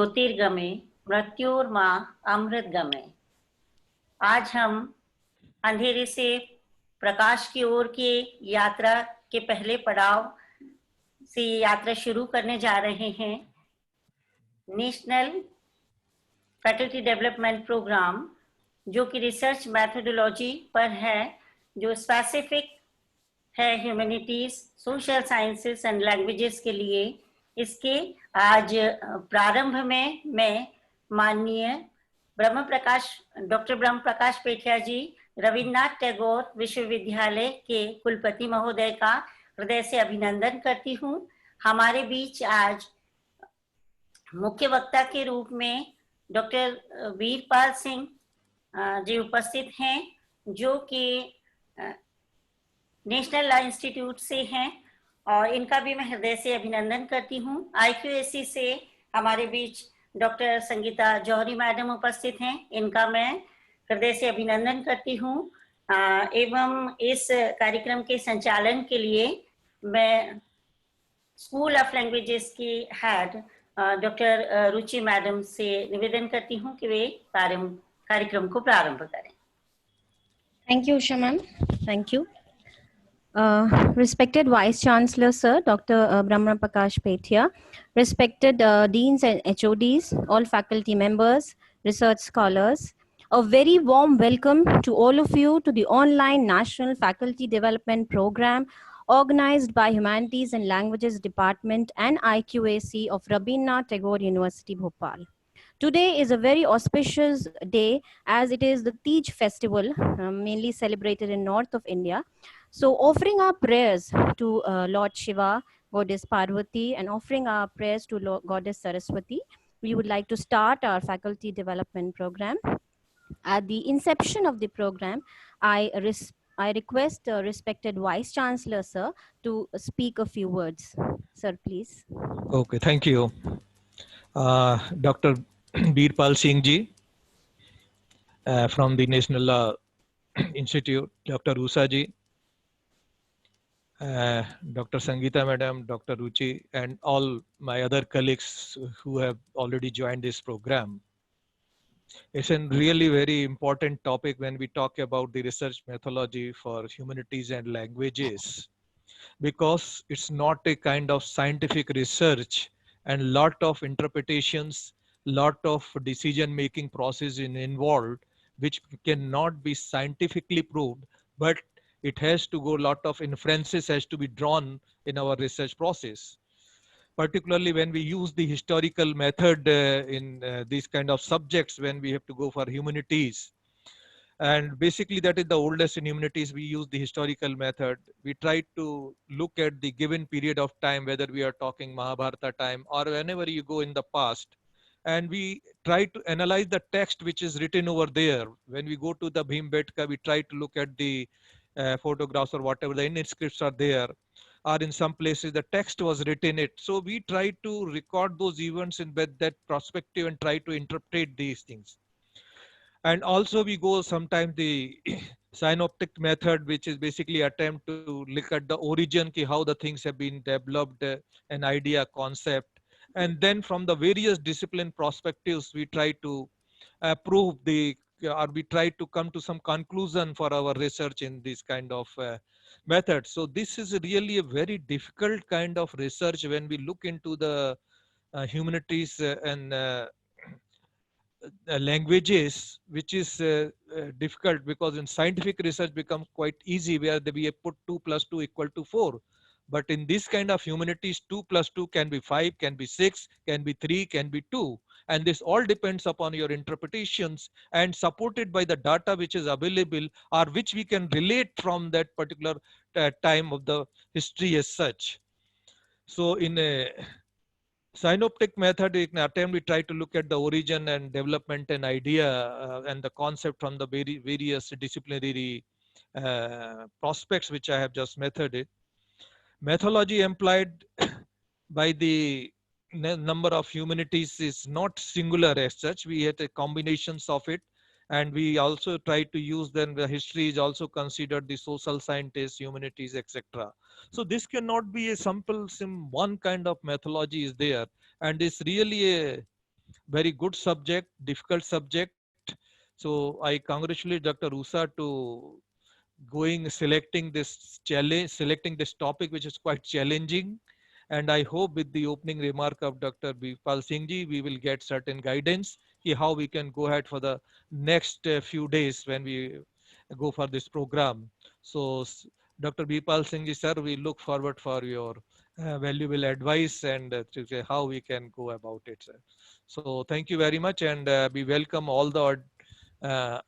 ज्योतिर्गमे मृत्योर्मा अमृतगमे। आज हम अंधेरे से प्रकाश की ओर की यात्रा के पहले पड़ाव से यात्रा शुरू करने जा रहे हैं। नेशनल फैकल्टी डेवलपमेंट प्रोग्राम, जो कि रिसर्च मैथोडोलॉजी पर है, जो स्पेसिफिक है humanities, social sciences and languages के लिए। इसके आज प्रारंभ में मैं माननीय डॉक्टर ब्रह्म प्रकाश पेठिया जी, रविन्द्रनाथ टैगोर विश्वविद्यालय के कुलपति महोदय का हृदय से अभिनंदन करती हूँ। हमारे बीच आज मुख्य वक्ता के रूप में डॉक्टर वीरपाल सिंह जी उपस्थित हैं, जो कि नेशनल लॉ इंस्टीट्यूट से हैं, और इनका भी मैं हृदय से अभिनंदन करती हूँ। IQAC से हमारे बीच डॉक्टर संगीता जौहरी मैडम उपस्थित हैं, इनका मैं हृदय से अभिनंदन करती हूँ। एवं इस कार्यक्रम के संचालन के लिए मैं स्कूल ऑफ लैंग्वेजेस की हेड डॉक्टर रुचि मैडम से निवेदन करती हूँ कि वे कार्यक्रम को प्रारंभ करें। Thank you, Usha ma'am. Thank you. Respected Vice Chancellor Sir, Dr. Brahma Prakash Pethia, respected Deans and HODs, all faculty members, research scholars, a very warm welcome to all of you to the online National Faculty Development Program organized by Humanities and Languages Department and IQAC of Rabindranath Tagore University, Bhopal. Today is a very auspicious day as it is the Tej festival, mainly celebrated in north of India. So offering our prayers to Lord Shiva, Goddess Parvati, and offering our prayers to Goddess Saraswati, we would like to start our faculty development program. At the inception of the program, I request respected Vice Chancellor, sir, to speak a few words. Sir, please. Okay, thank you. Dr. Birpal Singh ji from the National Law Institute, Dr. Usha ji, Dr. Sangeeta madam, Dr. Ruchi, and all my other colleagues who have already joined this program. It's a really very important topic when we talk about the research methodology for humanities and languages, because it's not a kind of scientific research and lot of interpretations, lot of decision-making process involved, which cannot be scientifically proved, but it has to go, lot of inferences has to be drawn in our research process. Particularly when we use the historical method in these kind of subjects, when we have to go for humanities. And basically that is the oldest in humanities. We use the historical method. We try to look at the given period of time, whether we are talking Mahabharata time or whenever you go in the past. And we try to analyze the text which is written over there. When we go to the Bhimbetka, we try to look at the photographs or whatever the Indian scripts are there, or in some places the text was written it. So we try to record those events in that perspective and try to interpret these things. And also we go sometimes the synoptic method, which is basically attempt to look at the origin, how the things have been developed, an idea, concept. And then from the various discipline perspectives, we try to prove or we try to come to some conclusion for our research in this kind of method. So this is really a very difficult kind of research when we look into the humanities and languages, which is difficult, because in scientific research becomes quite easy where we put 2 plus 2 equal to 4. But in this kind of humanities, 2 plus 2 can be 5, can be 6, can be 3, can be 2. And this all depends upon your interpretations and supported by the data which is available or which we can relate from that particular time of the history as such. So in a synoptic method, in attempt, we try to look at the origin and development and idea and the concept from the various disciplinary prospects which I have just methoded. Methodology employed by the number of humanities is not singular as such. We had a combinations of it, and we also try to use then the history is also considered, the social scientists, humanities, etc. So this cannot be a simple one kind of methodology is there, and it's really very good subject, difficult subject. So I congratulate Dr. Usa to selecting this challenge, selecting this topic, which is quite challenging. And I hope with the opening remark of Dr. Birpal Singh ji, we will get certain guidance how we can go ahead for the next few days when we go for this program. So Dr. Birpal Singh ji, sir, we look forward for your valuable advice and to say how we can go about it, sir. So thank you very much, and we welcome all the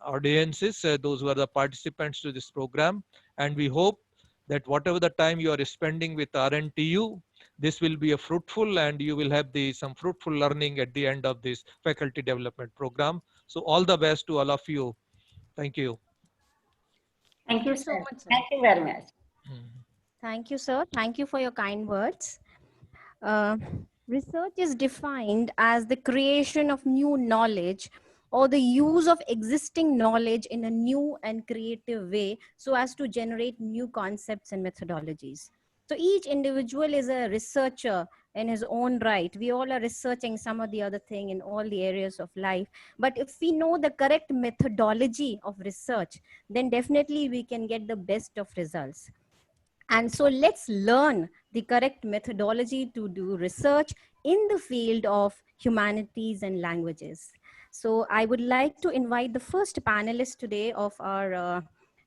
audiences, those who are the participants to this program. And we hope that whatever the time you are spending with RNTU, this will be a fruitful and you will have some fruitful learning at the end of this faculty development program. So all the best to all of you. Thank you. Thank you, So sir. much, sir. Thank you very much. Thank you, sir. Thank you for your kind words. Research is defined as the creation of new knowledge or the use of existing knowledge in a new and creative way so as to generate new concepts and methodologies. So each individual is a researcher in his own right. We all are researching some or the other thing in all the areas of life. But if we know the correct methodology of research, then definitely we can get the best of results. And so let's learn the correct methodology to do research in the field of humanities and languages. So I would like to invite the first panelist today of our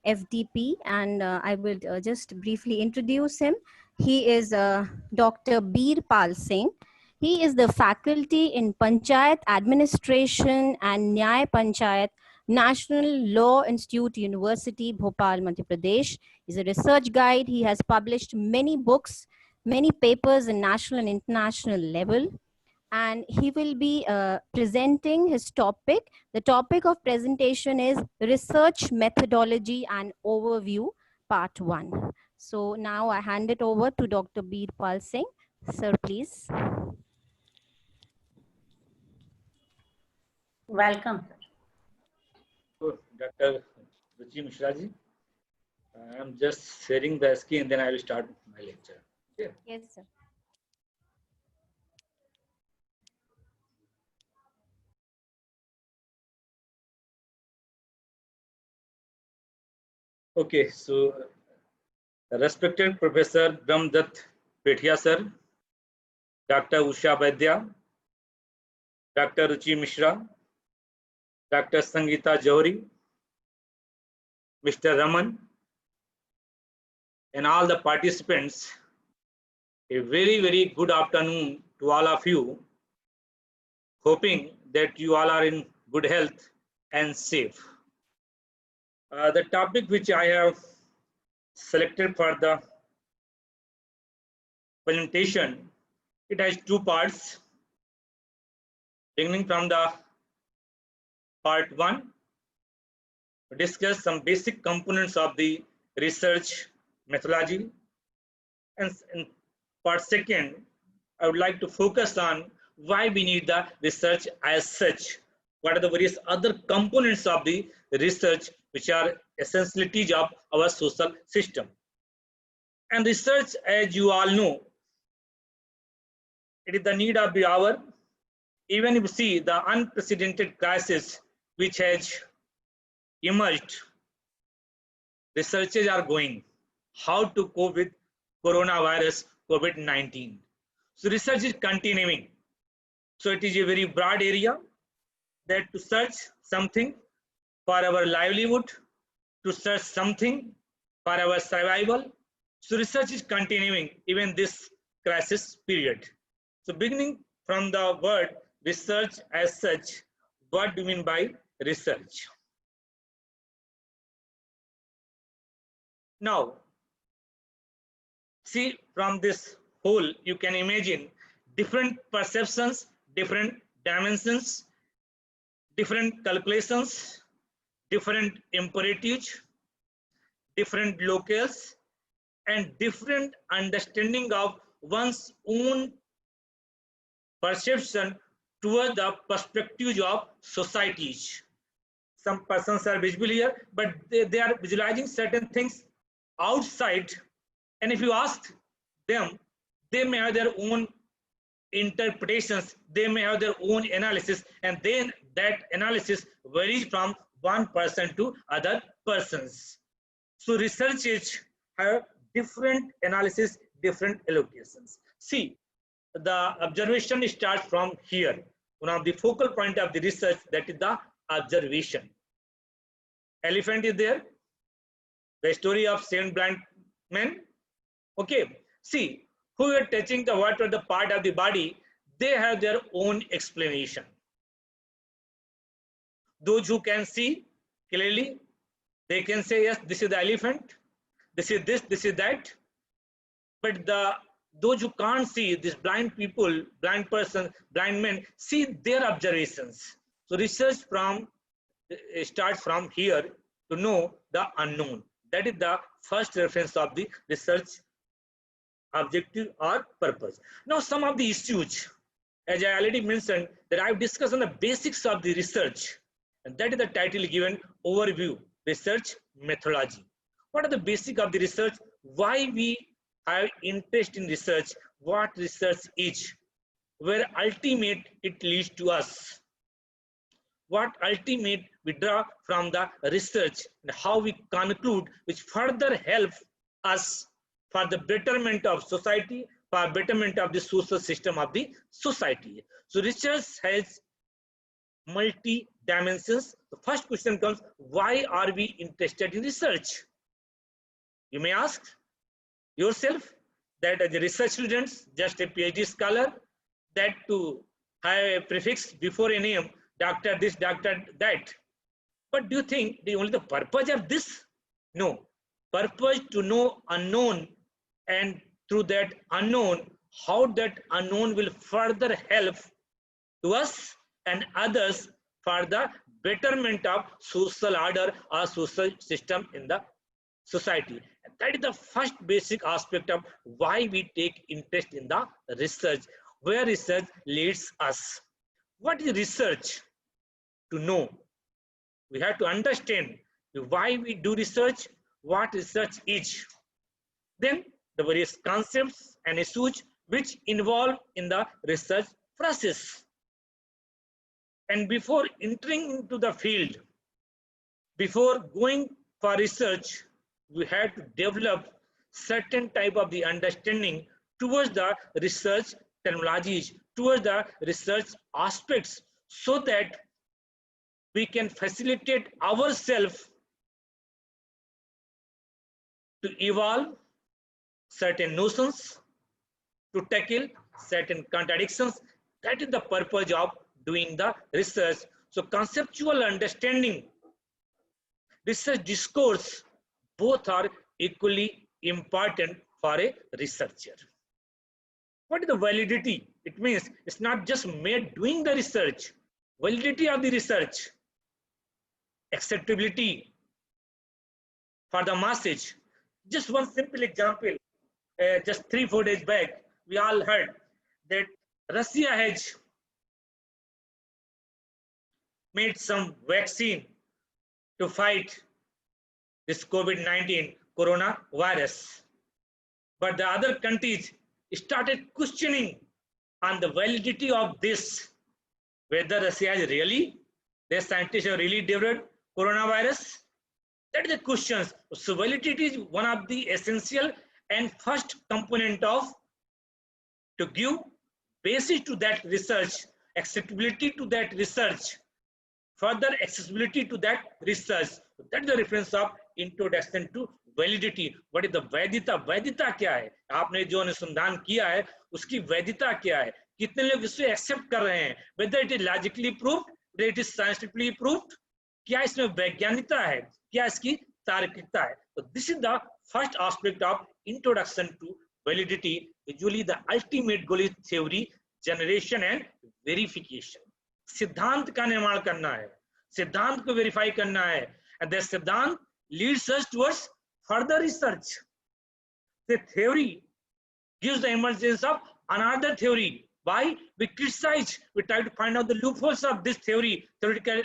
FDP, and I will just briefly introduce him. He is Dr. Birpal Singh. He is the faculty in Panchayat Administration and Nyay Panchayat, National Law Institute, University, Bhopal, Madhya Pradesh. He's a research guide. He has published many books, many papers in national and international level. And he will be presenting his topic. The topic of presentation is Research Methodology and Overview, Part 1. So now I hand it over to Dr. Birpal Singh. Sir, please. Welcome. Dr. Ruchi Mishra ji, I am just sharing the screen and then I will start my lecture. Okay. Yes, sir. Okay, so respected Professor Brahmdatt Pethia sir, Dr. Usha Vaidya, Dr. Ruchi Mishra, Dr. Sangeeta Johri, Mr. Raman, and all the participants, a very, very good afternoon to all of you. Hoping that you all are in good health and safe. The topic which I have selected for the presentation, it has two parts. Beginning from the part 1, we discuss some basic components of the research methodology, and in part 2, I would like to focus on why we need the research as such. What are the various other components of the research which are essentialities of our social system? And research, as you all know, it is the need of the hour. Even if you see the unprecedented crisis which has emerged, researchers are going how to cope with coronavirus COVID-19. So research is continuing. So it is a very broad area that to search something for our livelihood, to search something for our survival. So research is continuing even this crisis period. So beginning from the word research as such, what do you mean by research? Now, see, from this whole, you can imagine different perceptions, different dimensions, different calculations, different imperatives, different locales, and different understanding of one's own perception toward the perspectives of societies. Some persons are visible here, but they are visualizing certain things outside, and if you ask them, they may have their own interpretations, they may have their own analysis, and then that analysis varies from one person to other persons. So researchers have different analysis, different allocations. See, the observation starts from here. One of the focal point of the research, that is the observation. Elephant is there. The story of 7 blind men. Okay, see, who are touching the what are the part of the body, they have their own explanation. Those who can see clearly, they can say, yes, this is the elephant, this is this, this is that. But those who can't see, these blind people, blind person, blind men, see their observations. So research starts from here to know the unknown. That is the first reference of the research objective or purpose. Now some of the issues, as I already mentioned, that I've discussed on the basics of the research, and that is the title given, overview, research methodology. What are the basics of the research? Why we have interest in research? What research is? Where ultimate it leads to us? What ultimate we draw from the research, and how we conclude, which further help us for the betterment of society, for betterment of the social system of the society. So research has multi dimensions. The first question comes, why are we interested in research? You may ask yourself that as a research student, just a PhD scholar, that to have a prefix before a name, doctor this, doctor that. But do you think only the purpose of this? No. Purpose to know unknown, and through that unknown, how that unknown will further help to us and others for the betterment of social order or social system in the society. And that is the first basic aspect of why we take interest in the research, where research leads us. What is research? To know, we have to understand why we do research, what research is. Then the various concepts and issues which involve in the research process. And before entering into the field, before going for research, we have to develop certain type of the understanding towards the research terminologies, towards the research aspects, so that we can facilitate ourselves to evolve certain notions, to tackle certain contradictions. That is the purpose of doing the research. So conceptual understanding, research discourse, both are equally important for a researcher. What is the validity? It means it's not just made doing the research, validity of the research, acceptability for the masses. Just one simple example, just 3-4 days back, we all heard that Russia has made some vaccine to fight this COVID-19 coronavirus. But the other countries started questioning on the validity of this, whether Russia has really, their scientists have really developed coronavirus. That is the questions. So validity is one of the essential and first component of to give basis to that research, acceptability to that research, further accessibility to that research. So that is the reference of introduction to validity. What is the वैधता? वैधता क्या है? आपने जो अनुसंधान किया है उसकी वैधता क्या है? कितने लोग इसे एक्सेप्ट कर रहे हैं? Whether it is logically proved, whether it is scientifically proved, क्या इसमें वैज्ञानिकता है, क्या इसकी तार्किकता है? So this is the first aspect of introduction to validity. Usually the ultimate goal is theory generation and verification. सिद्धांत का निर्माण करना है, सिद्धांत को वेरीफाई करना है, and the सिद्धांत leads us towards further research. The theory gives the emergence of another theory. Why? We criticize, we try to find out the loopholes of this theory, theoretical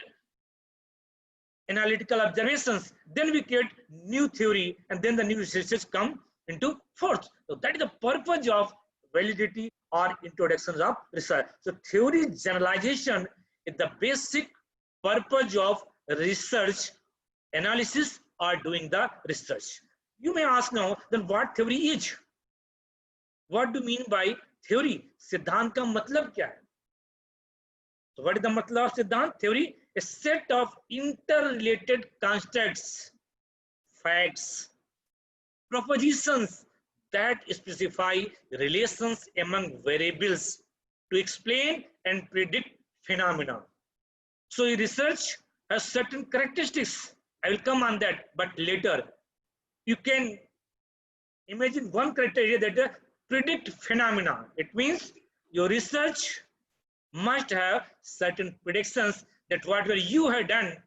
analytical observations, then we create new theory, and then the new researches come into force. So that is the purpose of validity or introductions of research. So theory generalization is the basic purpose of research analysis or doing the research. You may ask now, then what theory is? What do you mean by theory? सिद्धांत का मतलब क्या है? So what is the matlab of Siddhant? Theory, a set of interrelated constructs, facts, propositions that specify relations among variables to explain and predict phenomena. So research has certain characteristics. I will come on that, but later. You can imagine one criteria that predict phenomena. It means your research must have certain predictions that whatever you have done,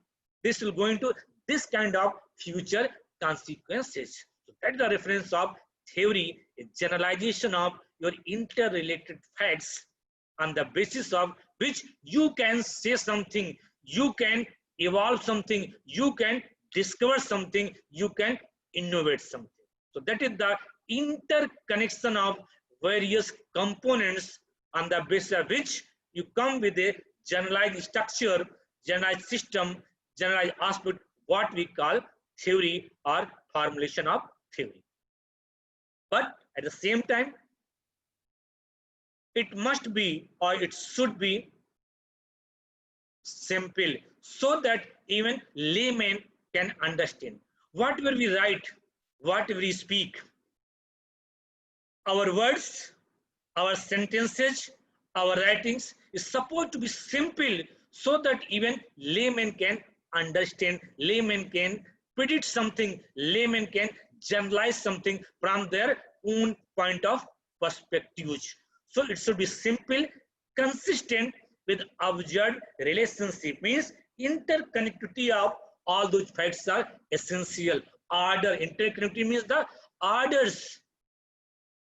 this will go into this kind of future consequences. So that's the reference of theory, a generalization of your interrelated facts on the basis of which you can say something, you can evolve something, you can discover something, you can innovate something. So that is the interconnection of various components on the basis of which you come with a generalized structure, generalized system, generalized aspect, what we call theory or formulation of theory. But at the same time, it must be or it should be simple so that even laymen can understand. Whatever we write, whatever we speak, our words, our sentences, our writings is supposed to be simple so that even laymen can understand, laymen can predict something, laymen can generalize something from their own point of perspective. So it should be simple, consistent with observed relationship, means interconnectivity of all those facts are essential. Order, interconnectivity means the orders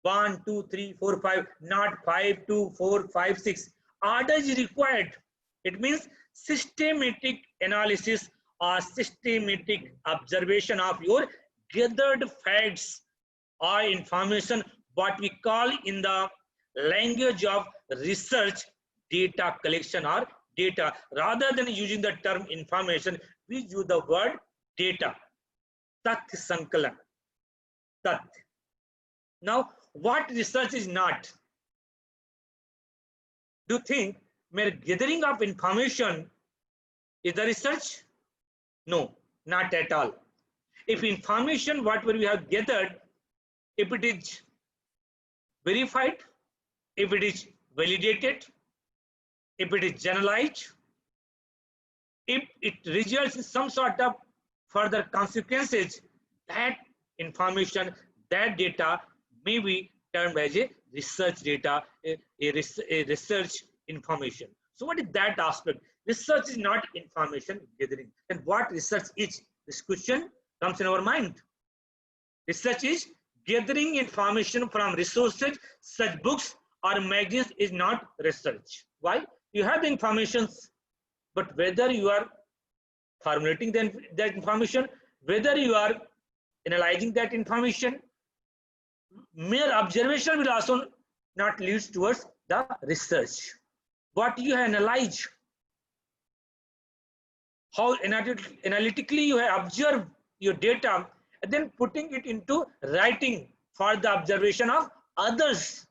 1, 2, 3, 4, 5, not 5, 2, 4, 5, 6. Order is required. It means systematic analysis or systematic observation of your gathered facts or information, what we call in the language of research data collection or data. Rather than using the term information, we use the word data. Tathya Sankalan. Tathya. Now, what research is not? Do you think mere gathering of information is the research? No, not at all. If information, whatever we have gathered, if it is verified, if it is validated, if it is generalized, if it results in some sort of further consequences, that information, that data may be termed as a research data, a research information. So what is that aspect? Research is not information gathering. And what research is? This question comes in our mind. Research is gathering information from resources, such books or magazines is not research. Why? You have the information, but whether you are formulating that information, whether you are analyzing that information, mere observation will also not lead towards the research. What you have analyzed, how analytically you have observed your data, and then putting it into writing for the observation of others,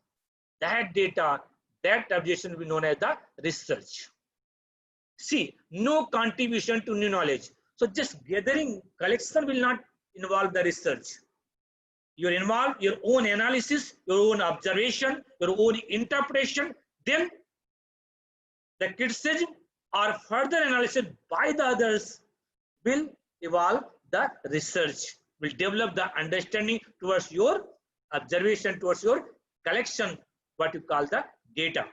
that data, that observation will be known as the research. See, no contribution to new knowledge. So just gathering, collection will not involve the research. You involve your own analysis, your own observation, your own interpretation, then the criticism or further analysis by the others will evolve the research, will develop the understanding towards your observation, towards your collection, what you call the data.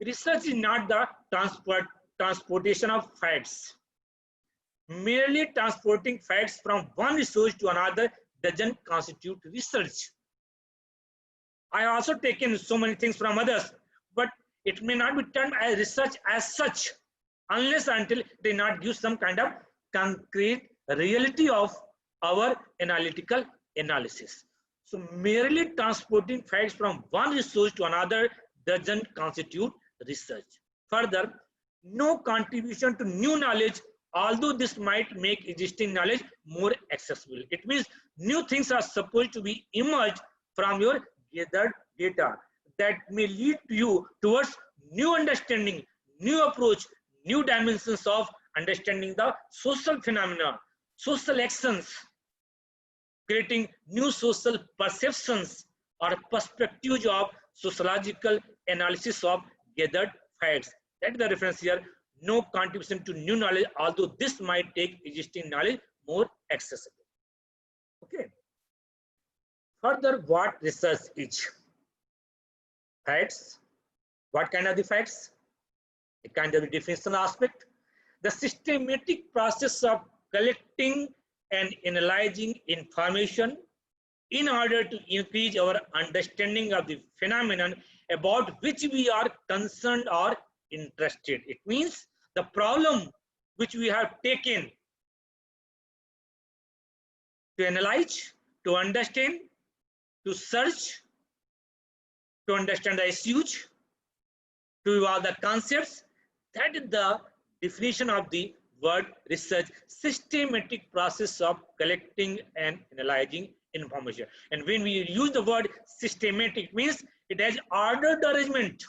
Research is not the transportation of facts. Merely transporting facts from one resource to another doesn't constitute research. I have also taken so many things from others, but it may not be termed as research as such, unless until they not give some kind of concrete reality of our analytical analysis. So merely transporting facts from one resource to another doesn't constitute research. Further, no contribution to new knowledge, although this might make existing knowledge more accessible. It means new things are supposed to be emerged from your gathered data that may lead to you towards new understanding, new approach, new dimensions of understanding the social phenomena, social actions, creating new social perceptions or perspectives of sociological analysis of gathered facts. That is the reference here. No contribution to new knowledge, although this might make existing knowledge more accessible. Okay. Further, what research is? Facts. What kind of the facts? A kind of the definition aspect. The systematic process of collecting and analyzing information in order to increase our understanding of the phenomenon about which we are concerned or interested. It means the problem which we have taken to analyze, to understand, to search, to understand the issues, to evolve the concepts. That is the definition of the word research, systematic process of collecting and analyzing information. And when we use the word systematic, means it has ordered arrangement.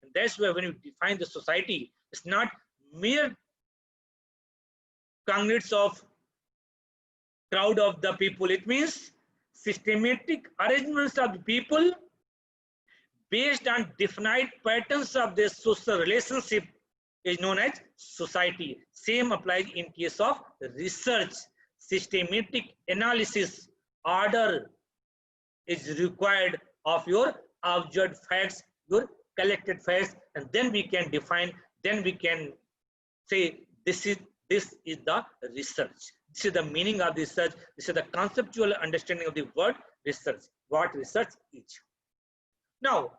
And that's why when you define the society, it's not mere conglomerates of crowd of the people. It means systematic arrangements of the people based on definite patterns of their social relationship is known as society. Same applies in case of research. Systematic analysis, order is required of your observed facts, your collected facts, and then we can define, then we can say this is the research. This is the meaning of research. This is the conceptual understanding of the word research, what research is. Now,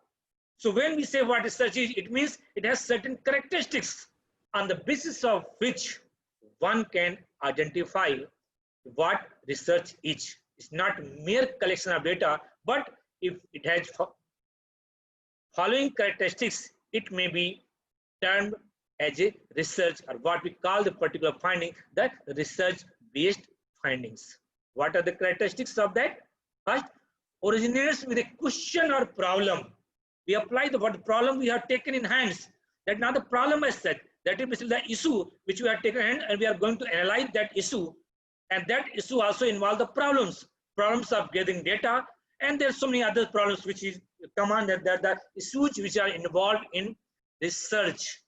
so when we say what research is, it means it has certain characteristics on the basis of which one can identify what research is. It's not mere collection of data, but if it has following characteristics, it may be termed as a research, or what we call the particular finding, the research-based findings. What are the characteristics of that? First, originates with a question or problem. We apply what problem we have taken in hands. That now the problem is set. That is basically the issue which we have taken in hand, and we are going to analyze that issue. And that issue also involves the problems of gathering data, and there's so many other problems which is come on that the issues which are involved in research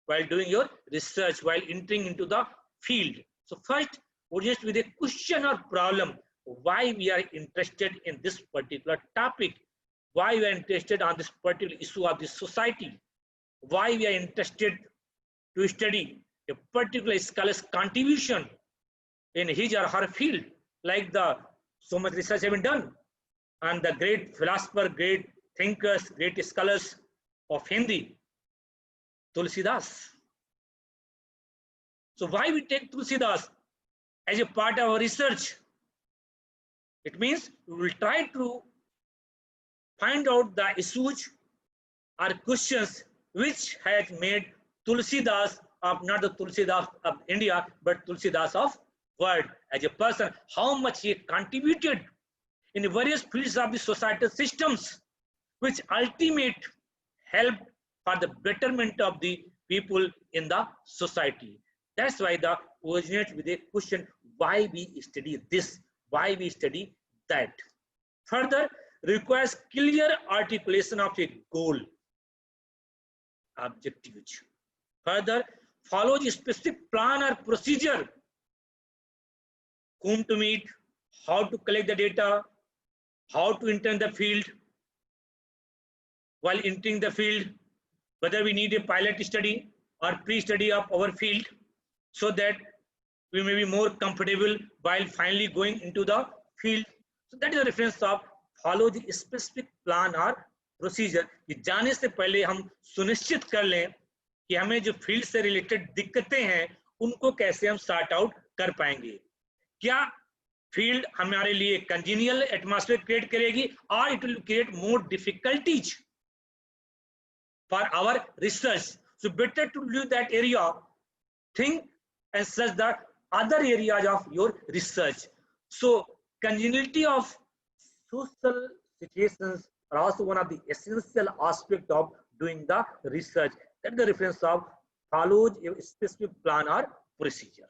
while doing your research, while entering into the field. So first, originates with a question or problem. Why we are interested in this particular topic? Why we are interested on this particular issue of the society? Why we are interested to study a particular scholar's contribution in his or her field, like so much research has been done on the great philosopher, great thinkers, great scholars of Hindi, Tulsidas. So why we take Tulsidas as a part of our research? It means we will try to find out the issues or questions which has made Tulsidas of not the Tulsidas of India, but Tulsidas of world as a person, how much he contributed in the various fields of the societal systems, which ultimate help for the betterment of the people in the society. That's why the originates with a question, why we study this, why we study that. Further, requires clear articulation of a goal, objectives. Further, follows a specific plan or procedure, whom to meet, how to collect the data, how to enter the field. While entering the field, whether we need a pilot study or pre-study of our field, so that we may be more comfortable while finally going into the field. So that is a reference of follow the specific plan or procedure. कि जाने से पहले हम सुनिश्चित कर लें कि हमें जो फील्ड से रिलेटेड दिक्कतें हैं उनको कैसे हम सॉर्ट आउट कर पाएंगे. क्या फील्ड हमारे लिए कंजीनियल एटमॉस्फेयर क्रिएट करेगी और it will create more difficulties for our research. So better to leave that area, think and search the other areas of your research. So congeniality of social situations are also one of the essential aspects of doing the research. That is the reference of follows a specific plan or procedure.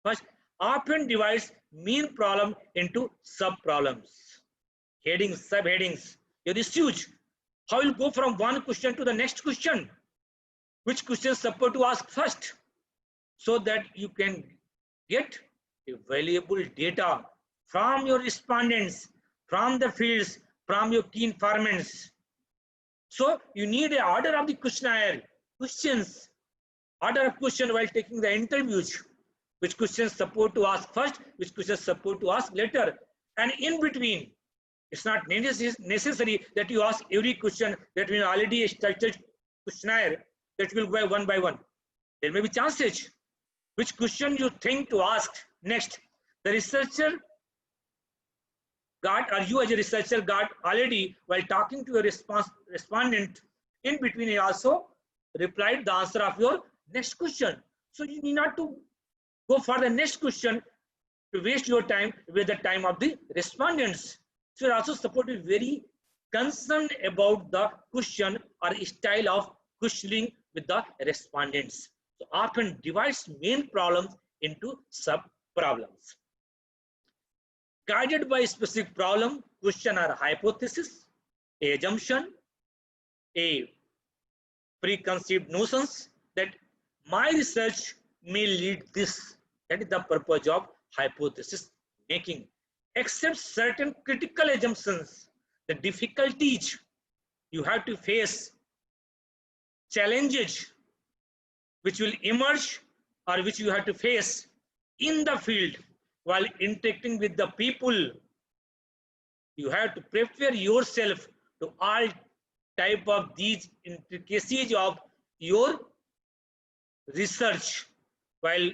First, often divides main problem into sub-problems. Headings, subheadings. It is huge. How you go from one question to the next question? Which questions support to ask first? So that you can get a valuable data from your respondents, from the fields, from your key informants. So you need an order of the questionnaire, questions, order of question while taking the interviews. Which questions support to ask first, which questions support to ask later. And in between, it's not necessary that you ask every question that will already a structured questionnaire that will go one by one. There may be chances. Which question you think to ask next? The researcher got, or you as a researcher got already while talking to a respondent, in between he also replied the answer of your next question. So you need not to go for the next question to waste your time with the time of the respondents. So you're also supposed to be very concerned about the question or style of questioning with the respondents. So often divides main problems into sub problems. Guided by specific problem, question or hypothesis, a assumption, a preconceived notions that my research may lead this. That is the purpose of hypothesis making. Except certain critical assumptions, the difficulties you have to face, challenges which will emerge or which you have to face in the field while interacting with the people. You have to prepare yourself to all type of these intricacies of your research while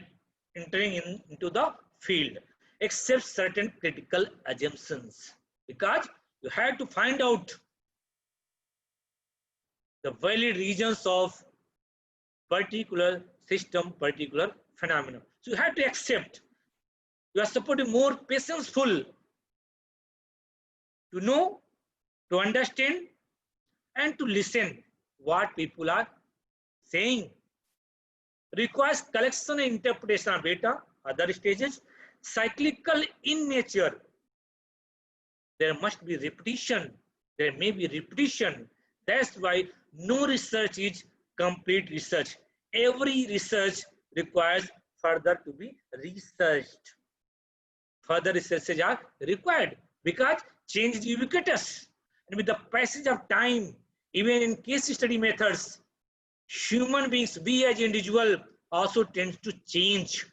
entering into the field, except certain critical assumptions, because you have to find out the valid reasons of particular system, particular phenomenon. So you have to accept. You are supposed to be more patientful to know, to understand, and to listen what people are saying. Requires collection and interpretation of data, other stages, cyclical in nature. There must be repetition. There may be repetition. That's why no research is complete research. Every research requires further to be researched. Further researches are required because change is ubiquitous. And with the passage of time, even in case study methods, human beings, we as individual, also tend to change.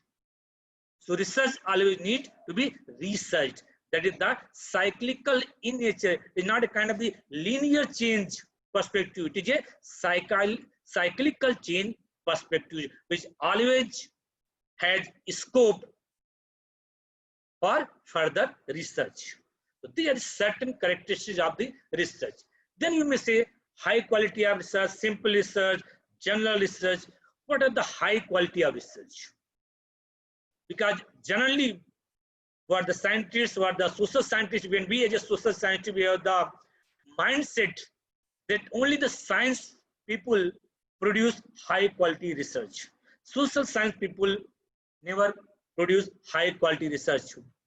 So research always needs to be researched. That is the cyclical in nature. It's not a kind of the linear change perspective. It is a cyclical change perspective, which always has scope for further research. So these are certain characteristics of the research. Then you may say high quality of research, simple research, general research. What are the high quality of research? Because generally, what the scientists, what the social scientists, when we as a social scientist, we have the mindset that only the science people produce high quality research. Social science people never produce high quality research.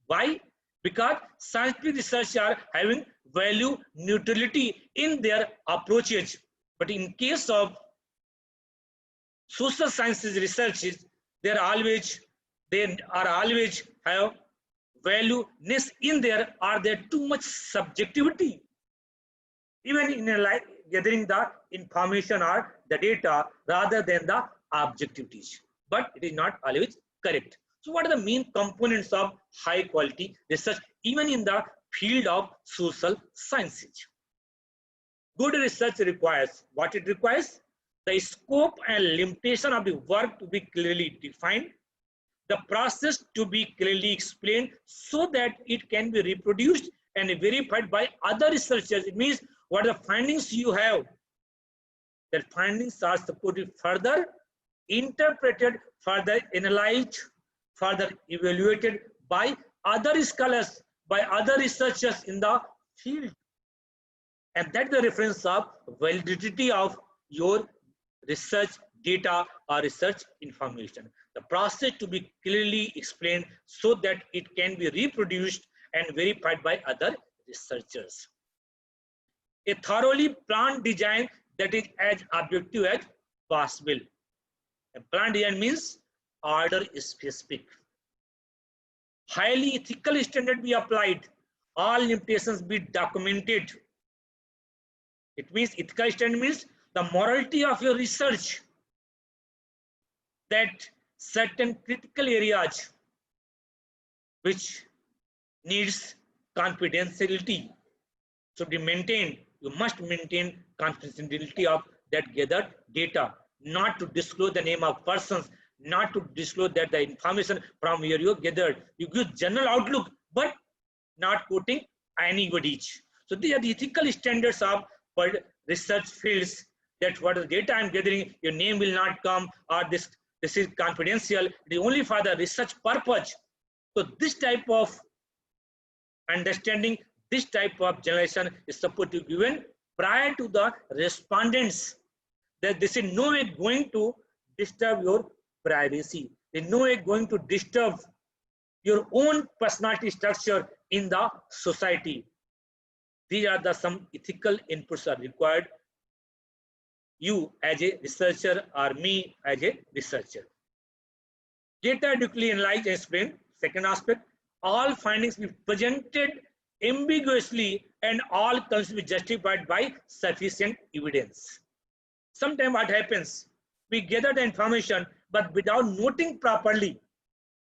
Why? Because scientific research are having value neutrality in their approaches. But in case of social sciences researches, they are always have valueness in there. Are there too much subjectivity? Even in a like gathering the information or the data rather than the objectivities. But it is not always correct. So what are the main components of high quality research, even in the field of social sciences? Good research requires what it requires: the scope and limitation of the work to be clearly defined, the process to be clearly explained so that it can be reproduced and verified by other researchers. It means what are the findings you have, that findings are supported further interpreted, further analyzed, further evaluated by other scholars, by other researchers in the field. And that's the reference of validity of your research data or research information. The process to be clearly explained so that it can be reproduced and verified by other researchers. A thoroughly planned design that is as objective as possible. A planned design means order specific. Highly ethical standard be applied. All limitations be documented. It means ethical standard means the morality of your research, that certain critical areas which needs confidentiality should be maintained. You must maintain confidentiality of that gathered data, not to disclose the name of persons, not to disclose that the information from where you gathered. You give general outlook, but not quoting anybody. So these are the ethical standards of research fields, that what the data I'm gathering, your name will not come, or this is confidential. It is only for the research purpose. So this type of understanding, this type of generation is supposed to be given prior to the respondents, that this is no way going to disturb your privacy. In no way going to disturb your own personality structure in the society. These are the some ethical inputs are required. You as a researcher or me as a researcher. Data adequately analyzed and explained. Second aspect, all findings be presented ambiguously and all comes to be justified by sufficient evidence. Sometimes what happens, we gather the information but without noting properly,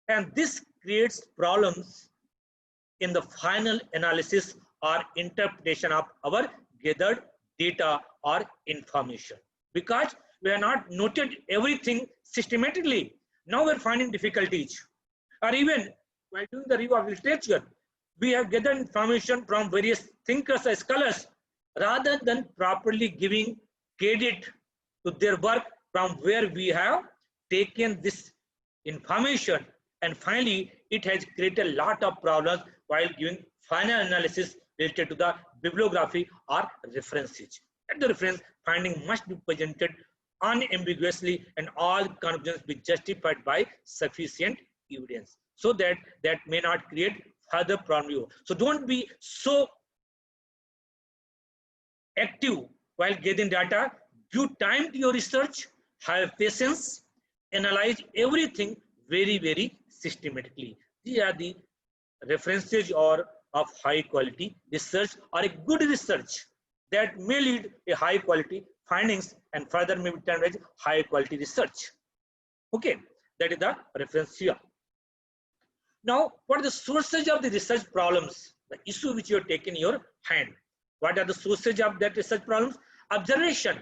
and this creates problems in the final analysis or interpretation of our gathered data or information, because we are not noted everything systematically. Now we're finding difficulties, or even while doing the review of literature, we have gathered information from various thinkers or scholars rather than properly giving credit to their work from where we have taken this information, and finally it has created a lot of problems while giving final analysis related to the bibliography or references. And the reference finding must be presented unambiguously and all conclusions be justified by sufficient evidence, so that that may not create further problem. So don't be so active while getting data. Give time to your research, have patience, analyze everything very, very systematically. These are the references or of high quality research or a good research that may lead a high quality findings and further may be termed as high quality research. Okay, that is the reference here. Now, what are the sources of the research problems? The issue which you have taken in your hand. What are the sources of that research problems? Observation.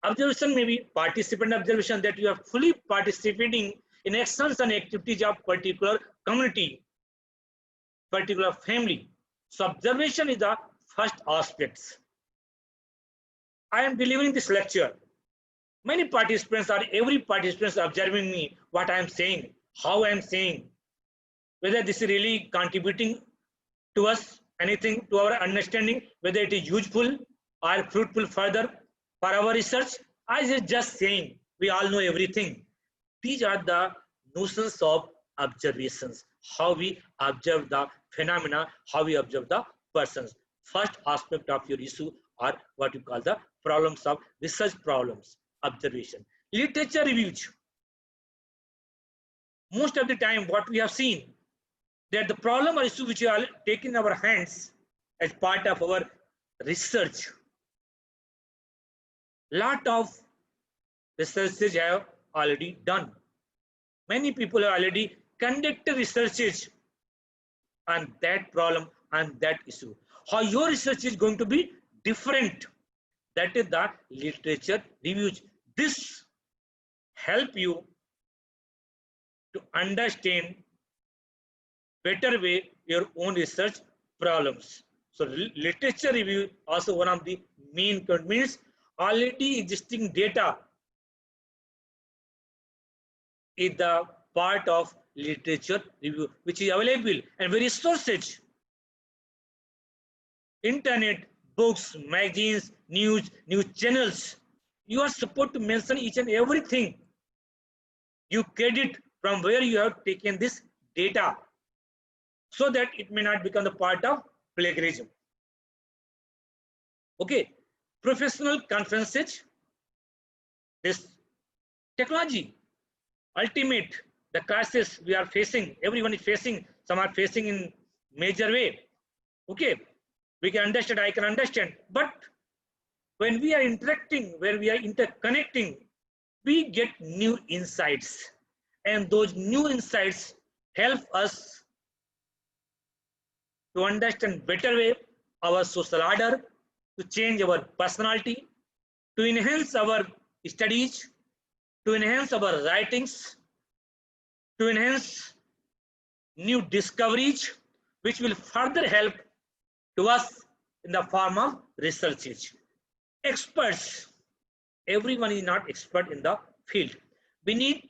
Observation may be participant observation, that you are fully participating in actions and activities of particular community, particular family. So observation is the first aspect. I am delivering this lecture. Many participants or every participant is observing me, what I am saying, how I am saying, whether this is really contributing to us, anything to our understanding, whether it is useful or fruitful further for our research. I was just saying, we all know everything. These are the notions of observations, how we observe the phenomena, how we observe the persons. First aspect of your issue are what you call the problems of research problems, observation. Literature reviews. Most of the time what we have seen, that the problem or issue which we are taking in our hands as part of our research, lot of researches have already done. Many people have already conducted researches on that problem and that issue. How your research is going to be different, that is the literature reviews. This help you to understand better way your own research problems. So literature review also one of the main means already existing data is the part of literature review, which is available and various sources. Internet, books, magazines, news channels. You are supposed to mention each and everything. You credit from where you have taken this data so that it may not become the part of plagiarism. Okay, professional conferences, this technology, ultimate, the crisis we are facing, everyone is facing, some are facing in major way. Okay, we can understand, I can understand, but when we are interacting, when we are interconnecting, we get new insights, and those new insights help us to understand better way our social order, to change our personality, to enhance our studies, to enhance our writings, to enhance new discoveries, which will further help to us in the form of researches. Experts, everyone is not expert in the field. We need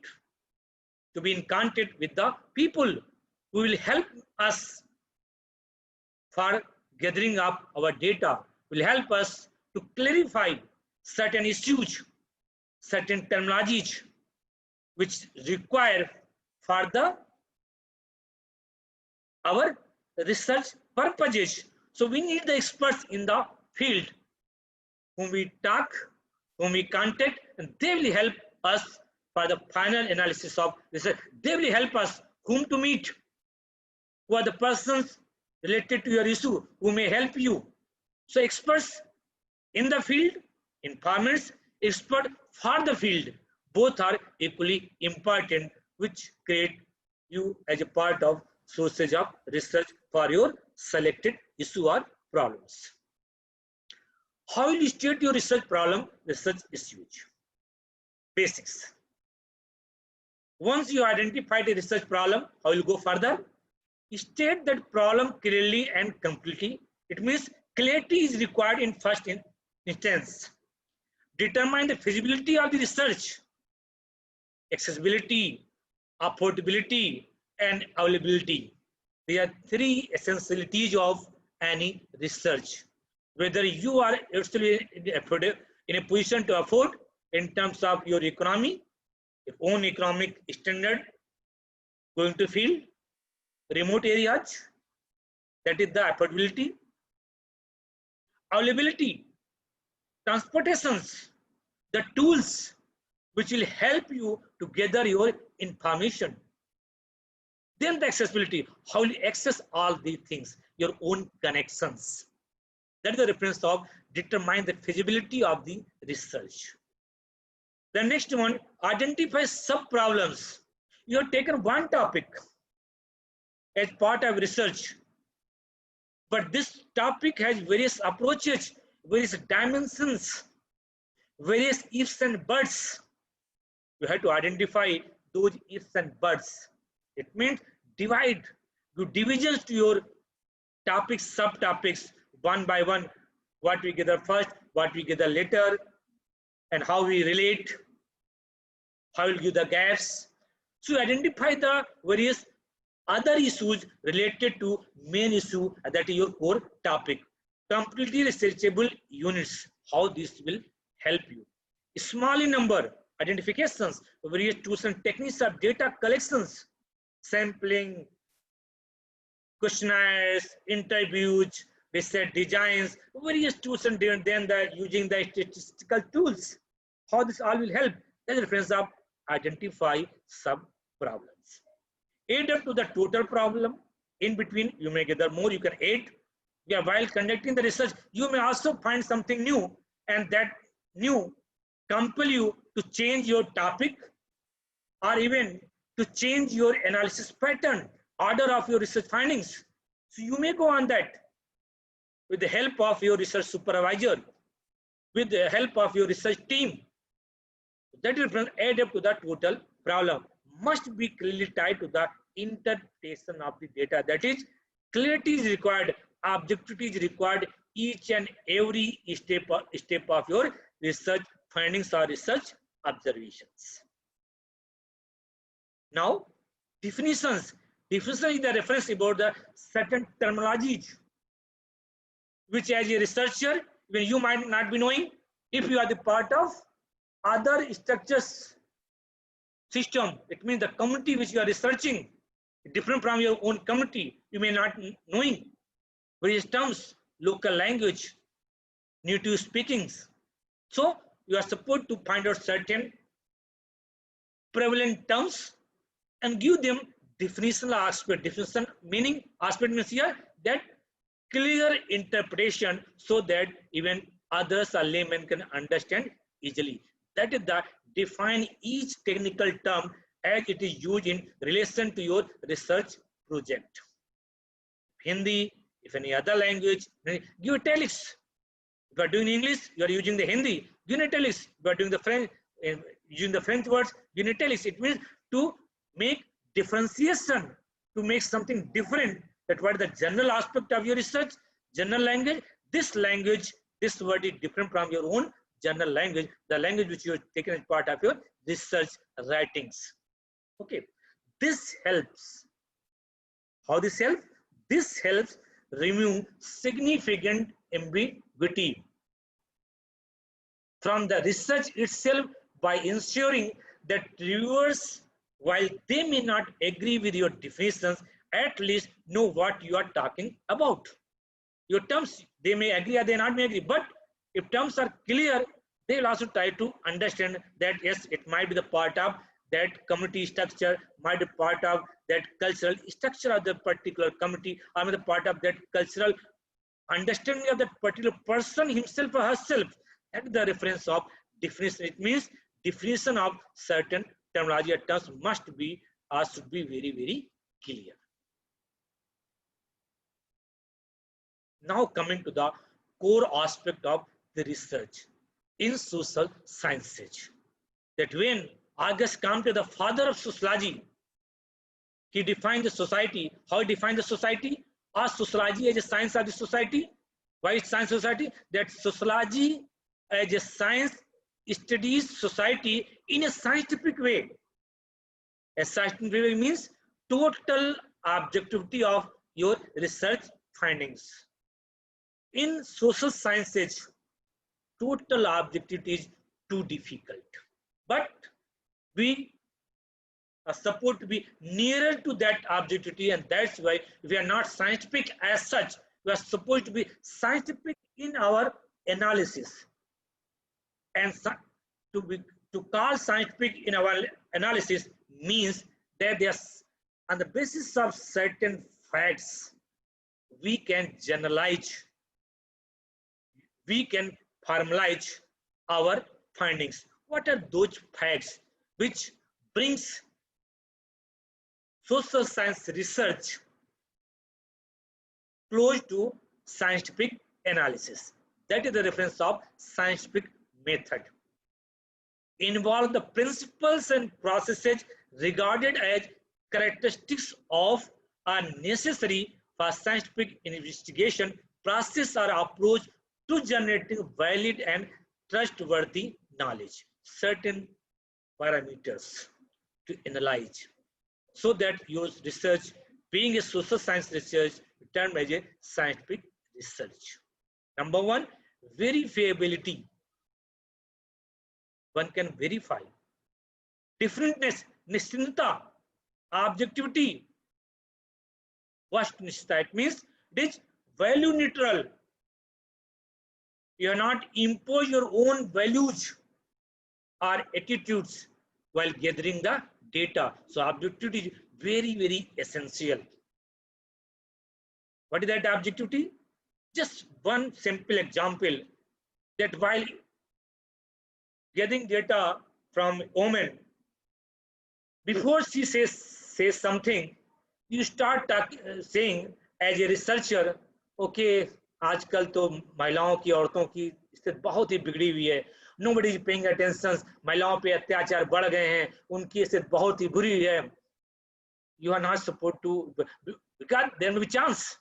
to be in contact with the people who will help us for gathering up our data, will help us to clarify certain issues, certain terminologies which require for our research purposes. So we need the experts in the field whom we talk, whom we contact, and they will help us for the final analysis of research. They will help us whom to meet, who are the persons related to your issue, who may help you. So experts in the field, informants, expert for the field, both are equally important, which create you as a part of sources of research for your selected issue or problems. How will you state your research problem, research issues? Basics. Once you identified a research problem, how will you go further? State that problem clearly and completely. It means clarity is required in first instance. Determine the feasibility of the research, accessibility, affordability, and availability. There are three essentialities of any research. Whether you are actually in a position to afford in terms of your economy, your own economic standard, going to field, remote areas, that is the affordability. Availability, transportations, the tools which will help you to gather your information. Then the accessibility, how will you access all these things, your own connections. That is the reference of determine the feasibility of the research. The next one, identify sub-problems. You have taken one topic as part of research, but this topic has various approaches, various dimensions, various ifs and buts. You have to identify those ifs and buts. It means divide, do divisions to your topics, subtopics, one by one, what we gather first, what we gather later, and how we relate, how we'll give the gaps. So identify the various other issues related to main issue, that is your core topic. Completely researchable units, how this will help you. Small in number, identifications, various tools and techniques of data collections, sampling, questionnaires, interviews, research designs, various tools, and then using the statistical tools. How this all will help. That's the reference of identify sub-problems. Add up to the total problem. In between, you may gather more, you can add. Yeah, while conducting the research, you may also find something new, and that new compel you to change your topic or even to change your analysis pattern, order of your research findings. So you may go on that with the help of your research supervisor, with the help of your research team. That will add up to the total problem. Must be clearly tied to the interpretation of the data. That is, clarity is required, objectivity is required each and every step of your research findings or research observations. Now, definitions. Definition is the reference about the certain terminologies, which as a researcher, when you might not be knowing, if you are the part of other structures system, it means the community which you are researching, different from your own community, you may not knowing various terms, local language, native speakings. So you are supposed to find out certain prevalent terms and give them definitional aspect. Definition meaning aspect means here that clear interpretation so that even others or laymen can understand easily. That is the define each technical term as it is used in relation to your research project. Hindi, if any other language, give italics. If you are doing English, you are using the Hindi, give italics. If you are doing the French, using the French words, give italics. It means to make differentiation, to make something different. That what is the general aspect of your research, general language. This language, this word is different from your own general language, the language which you have taken as part of your research writings. Okay, this helps. How this helps? This helps remove significant ambiguity from the research itself by ensuring that reviewers, while they may not agree with your definitions, at least know what you are talking about. Your terms, they may agree or they not may agree, but if terms are clear, they will also try to understand that yes, it might be the part of that community structure, might be part of that cultural structure of the particular community, or the part of that cultural understanding of that particular person himself or herself. That is the reference of definition. It means definition of certain terminology or terms must be or should be very, very clear. Now coming to the core aspect of the research in social sciences, that when August Comte, the father of sociology, he defined the society. How he defined the society? As sociology as a science of the society. Why is science society? That sociology as a science studies society in a scientific way. A scientific way means total objectivity of your research findings. In social sciences, total objectivity is too difficult, but we are supposed to be nearer to that objectivity, and that's why we are not scientific as such. We are supposed to be scientific in our analysis, and to call scientific in our analysis means that there's on the basis of certain facts we can generalize, we can formalize our findings. What are those facts which brings social science research close to scientific analysis? That is the reference of scientific method. Involve the principles and processes regarded as characteristics of are necessary for scientific investigation, process or approach to generating valid and trustworthy knowledge. Certain parameters to analyze so that your research, being a social science research, termed as a scientific research. Number one, verifiability. One can verify. Differentness, nistinta, objectivity. What nistinta? It means it is value neutral. You are not impose your own values or attitudes while gathering the data. So objectivity is very, very essential. What is that objectivity? Just one simple example, that while getting data from woman, before she says something, you start saying as a researcher, okay, आजकल तो महिलाओं की, औरतों की स्थिति बहुत ही बिगड़ी हुई है. Nobody is paying attention. महिलाओं पे अत्याचार बढ़ गए हैं, उनकी स्थिति बहुत ही बुरी है. You are not supposed to, because there may be chance.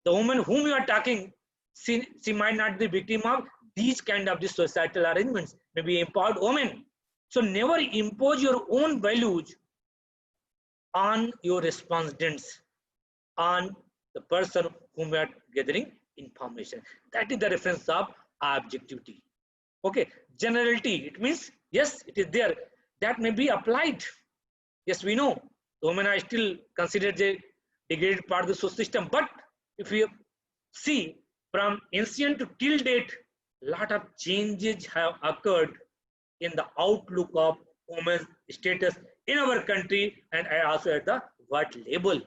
The woman whom you are talking, she might not be victim of these kind of the societal arrangements, maybe empowered women. So never impose your own values on your respondents, on the person whom you are gathering information. That is the reference of objectivity. Okay, generality, it means, yes, it is there. That may be applied. Yes, we know women are still considered a degraded part of the social system. But if we see from ancient to till date, lot of changes have occurred in the outlook of women's status in our country and also at the world level.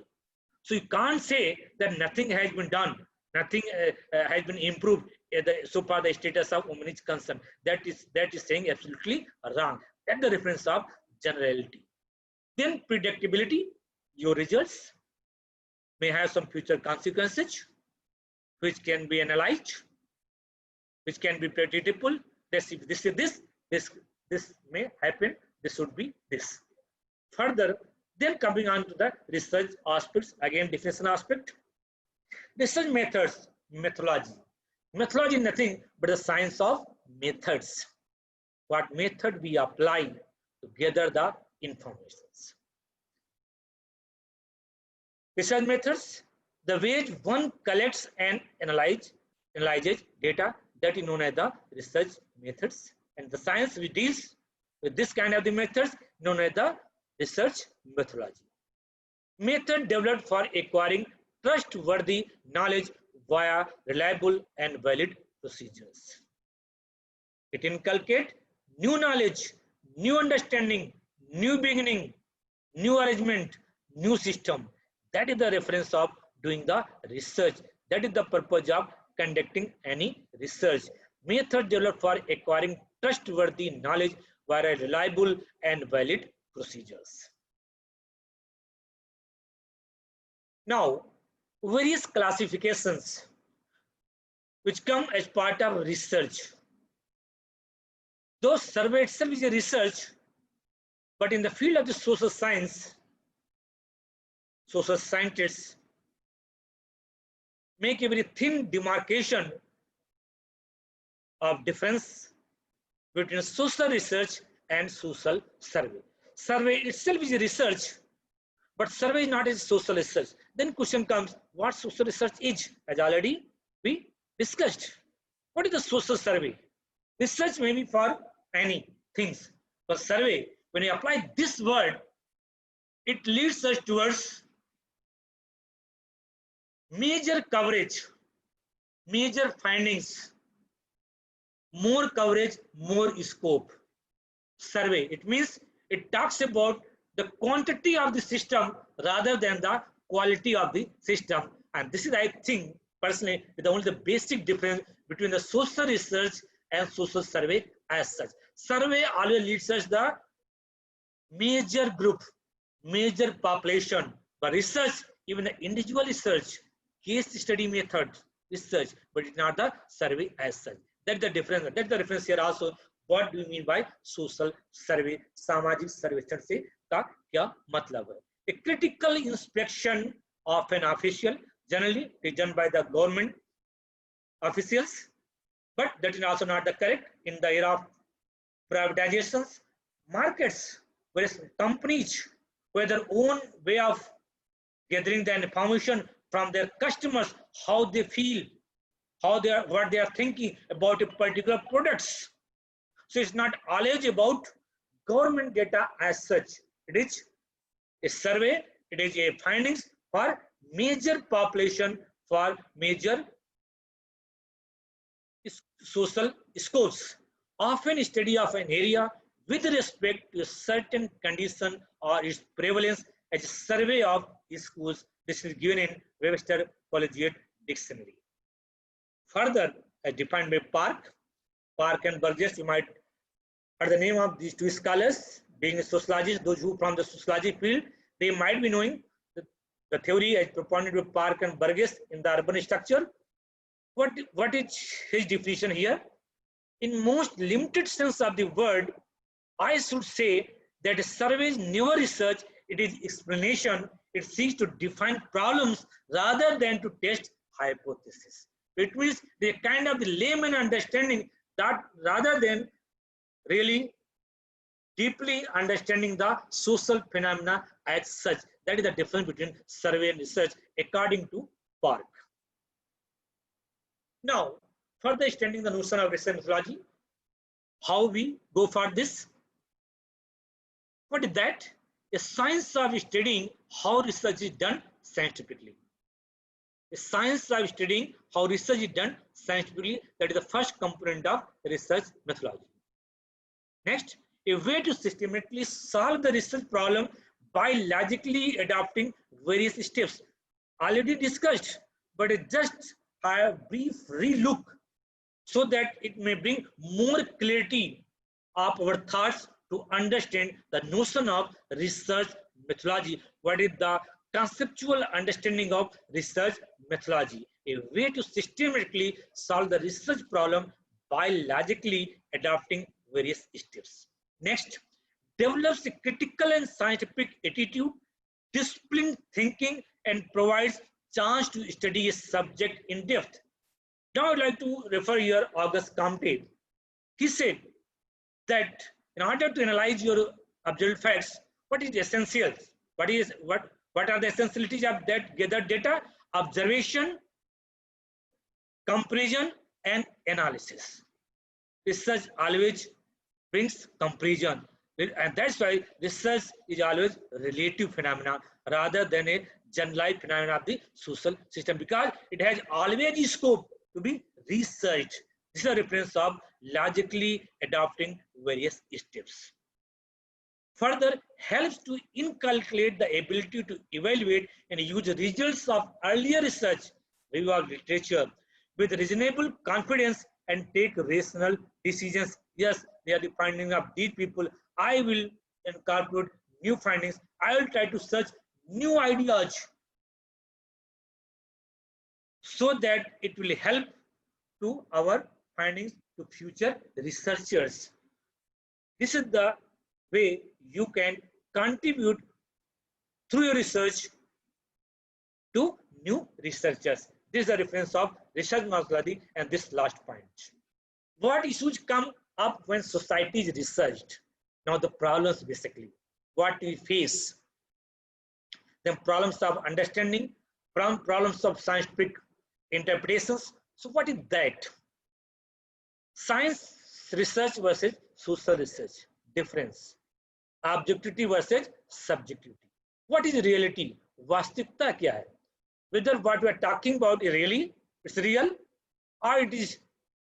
So you can't say that nothing has been done, nothing has been improved so far the status of women is concerned. That is saying absolutely wrong. That's the reference of generality. Then predictability, your results may have some future consequences which can be analyzed, which can be predictable. This may happen, this should be this. Further, then coming on to the research aspects, again definition aspect. Research methods, methodology. Methodology is nothing but the science of methods. What method we apply to gather the information. Research methods, the way one collects and analyzes data, that is known as the research methods. And the science which deals with this kind of the methods known as the research methodology. Method developed for acquiring trustworthy knowledge via reliable and valid procedures. It inculcates new knowledge, new understanding, new beginning, new arrangement, new system. That is the reference of doing the research. That is the purpose of conducting any research. Method developed for acquiring trustworthy knowledge via reliable and valid procedures. Now, various classifications which come as part of research. Though survey itself is a research, but in the field of the social science, social scientists make a very thin demarcation of difference between social research and social survey. Survey itself is a research, but survey is not a social research. Then question comes, what social research is? As already we discussed. What is the social survey? Research may be for any things, but survey, when you apply this word, it leads us towards major coverage, major findings, more coverage, more scope. Survey, it means it talks about the quantity of the system rather than the quality of the system. And this is, I think, personally, the only basic difference between the social research and social survey as such. Survey always leads us the major group, major population, but research, even the individual research, case study method research, but it's not the survey as such. That's the difference. That's the reference here also. What do you mean by social survey? सामाजिक सर्वेक्षण से का क्या मतलब है? A critical inspection of an official, generally is done by the government officials, but that is also not the correct. In the era of privatizations, markets, whereas companies, with their own way of gathering the information from their customers, how they feel, how they are, what they are thinking about a particular products. So it's not always about government data as such. It is a survey, it is a findings for major population, for major social scopes. Often study of an area with respect to a certain condition or its prevalence as a survey of schools. This is given in Webster Collegiate Dictionary. Further, as defined by Park and Burgess, you might heard the name of these two scholars, being sociologists, those who from the sociology field, they might be knowing the theory as propounded by Park and Burgess in the urban structure. What is his definition here? In most limited sense of the word, I should say that a survey is never research, it is explanation. It seeks to define problems rather than to test hypotheses. It means the kind of the layman understanding that rather than really deeply understanding the social phenomena as such. That is the difference between survey and research according to Park. Now, further extending the notion of research methodology, how we go for this? What is that? A science of studying how research is done scientifically. A science of studying how research is done scientifically, that is the first component of research methodology. Next, a way to systematically solve the research problem by logically adopting various steps. Already discussed, but just a brief relook so that it may bring more clarity of our thoughts to understand the notion of research methodology. What is the conceptual understanding of research methodology? A way to systematically solve the research problem by logically adopting various steps. Next, develops a critical and scientific attitude, disciplined thinking, and provides chance to study a subject in depth. Now I'd like to refer here Auguste Comte. He said that in order to analyze your observed facts, what is essential? What are the essentialities of that gathered data? Observation, comparison, and analysis. Research always brings comparison, and that's why research is always relative phenomena rather than a generalized phenomena of the social system, because it has always scope to be researched. This is a reference of logically adopting various steps. Further, helps to inculcate the ability to evaluate and use results of earlier research, review of literature with reasonable confidence and take rational decisions. Yes, they are the findings of these people. I will incorporate new findings. I will try to search new ideas so that it will help to our findings to future researchers. This is the way you can contribute through your research to new researchers. This is a reference of research methodology and this last point. What issues come up when society is researched? Now the problems basically, what we face. Then problems of understanding, problems of scientific interpretations. So what is that? Science research versus social research, difference. Objectivity versus subjectivity. What is reality? Vastikta kya hai? Whether what we are talking about is really, it's real, or it is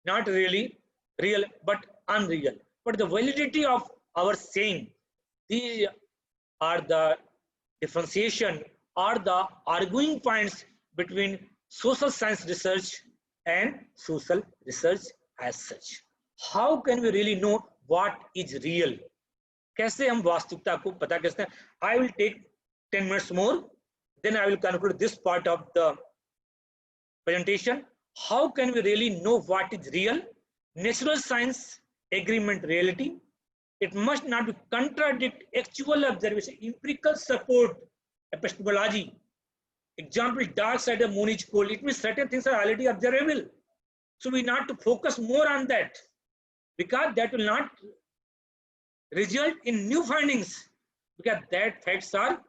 not really real but unreal. But the validity of our saying, these are the differentiation or the arguing points between social science research and social research as such. How can we really know what is real? कैसे हम वास्तविकता को पता कर सकते हैं? I will take 10 minutes more, then I will conclude this part of the presentation. How can we really know what is real? Natural science, agreement, reality. It must not be contradict actual observation, empirical support, epistemology. Example, dark side of moon is cold. It means certain things are already observable. So we need to focus more on that, because that will not result in new findings, because that facts are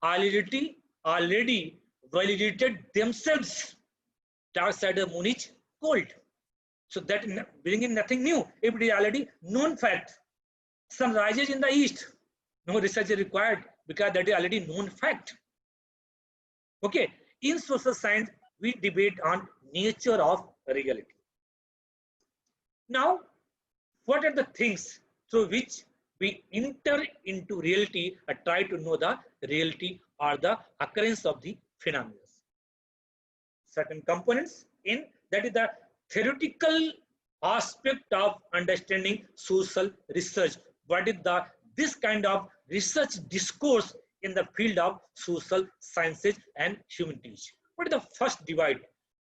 already validated themselves. Dark side of moon is cold. So that bringing nothing new. If it is already known fact, sun rises in the east, no research is required because that is already known fact. Okay, in social science, we debate on nature of reality. Now, what are the things through which we enter into reality and try to know the reality or the occurrence of the phenomena? Certain components in that is the theoretical aspect of understanding social research. What is this kind of research discourse in the field of social sciences and humanities? What is the first divide?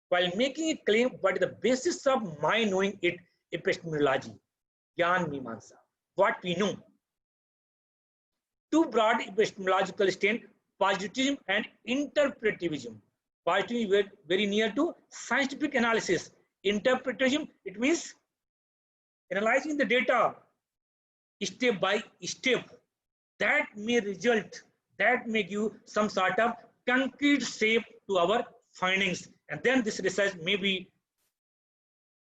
While making a claim, what is the basis of my knowing it? Epistemology, Gyan Mimamsa, what we know. Two broad epistemological stands, positivism and interpretivism. Positivism is very near to scientific analysis. Interpretism, it means analyzing the data step by step, that may result, that may give some sort of concrete shape to our findings, and then this research may be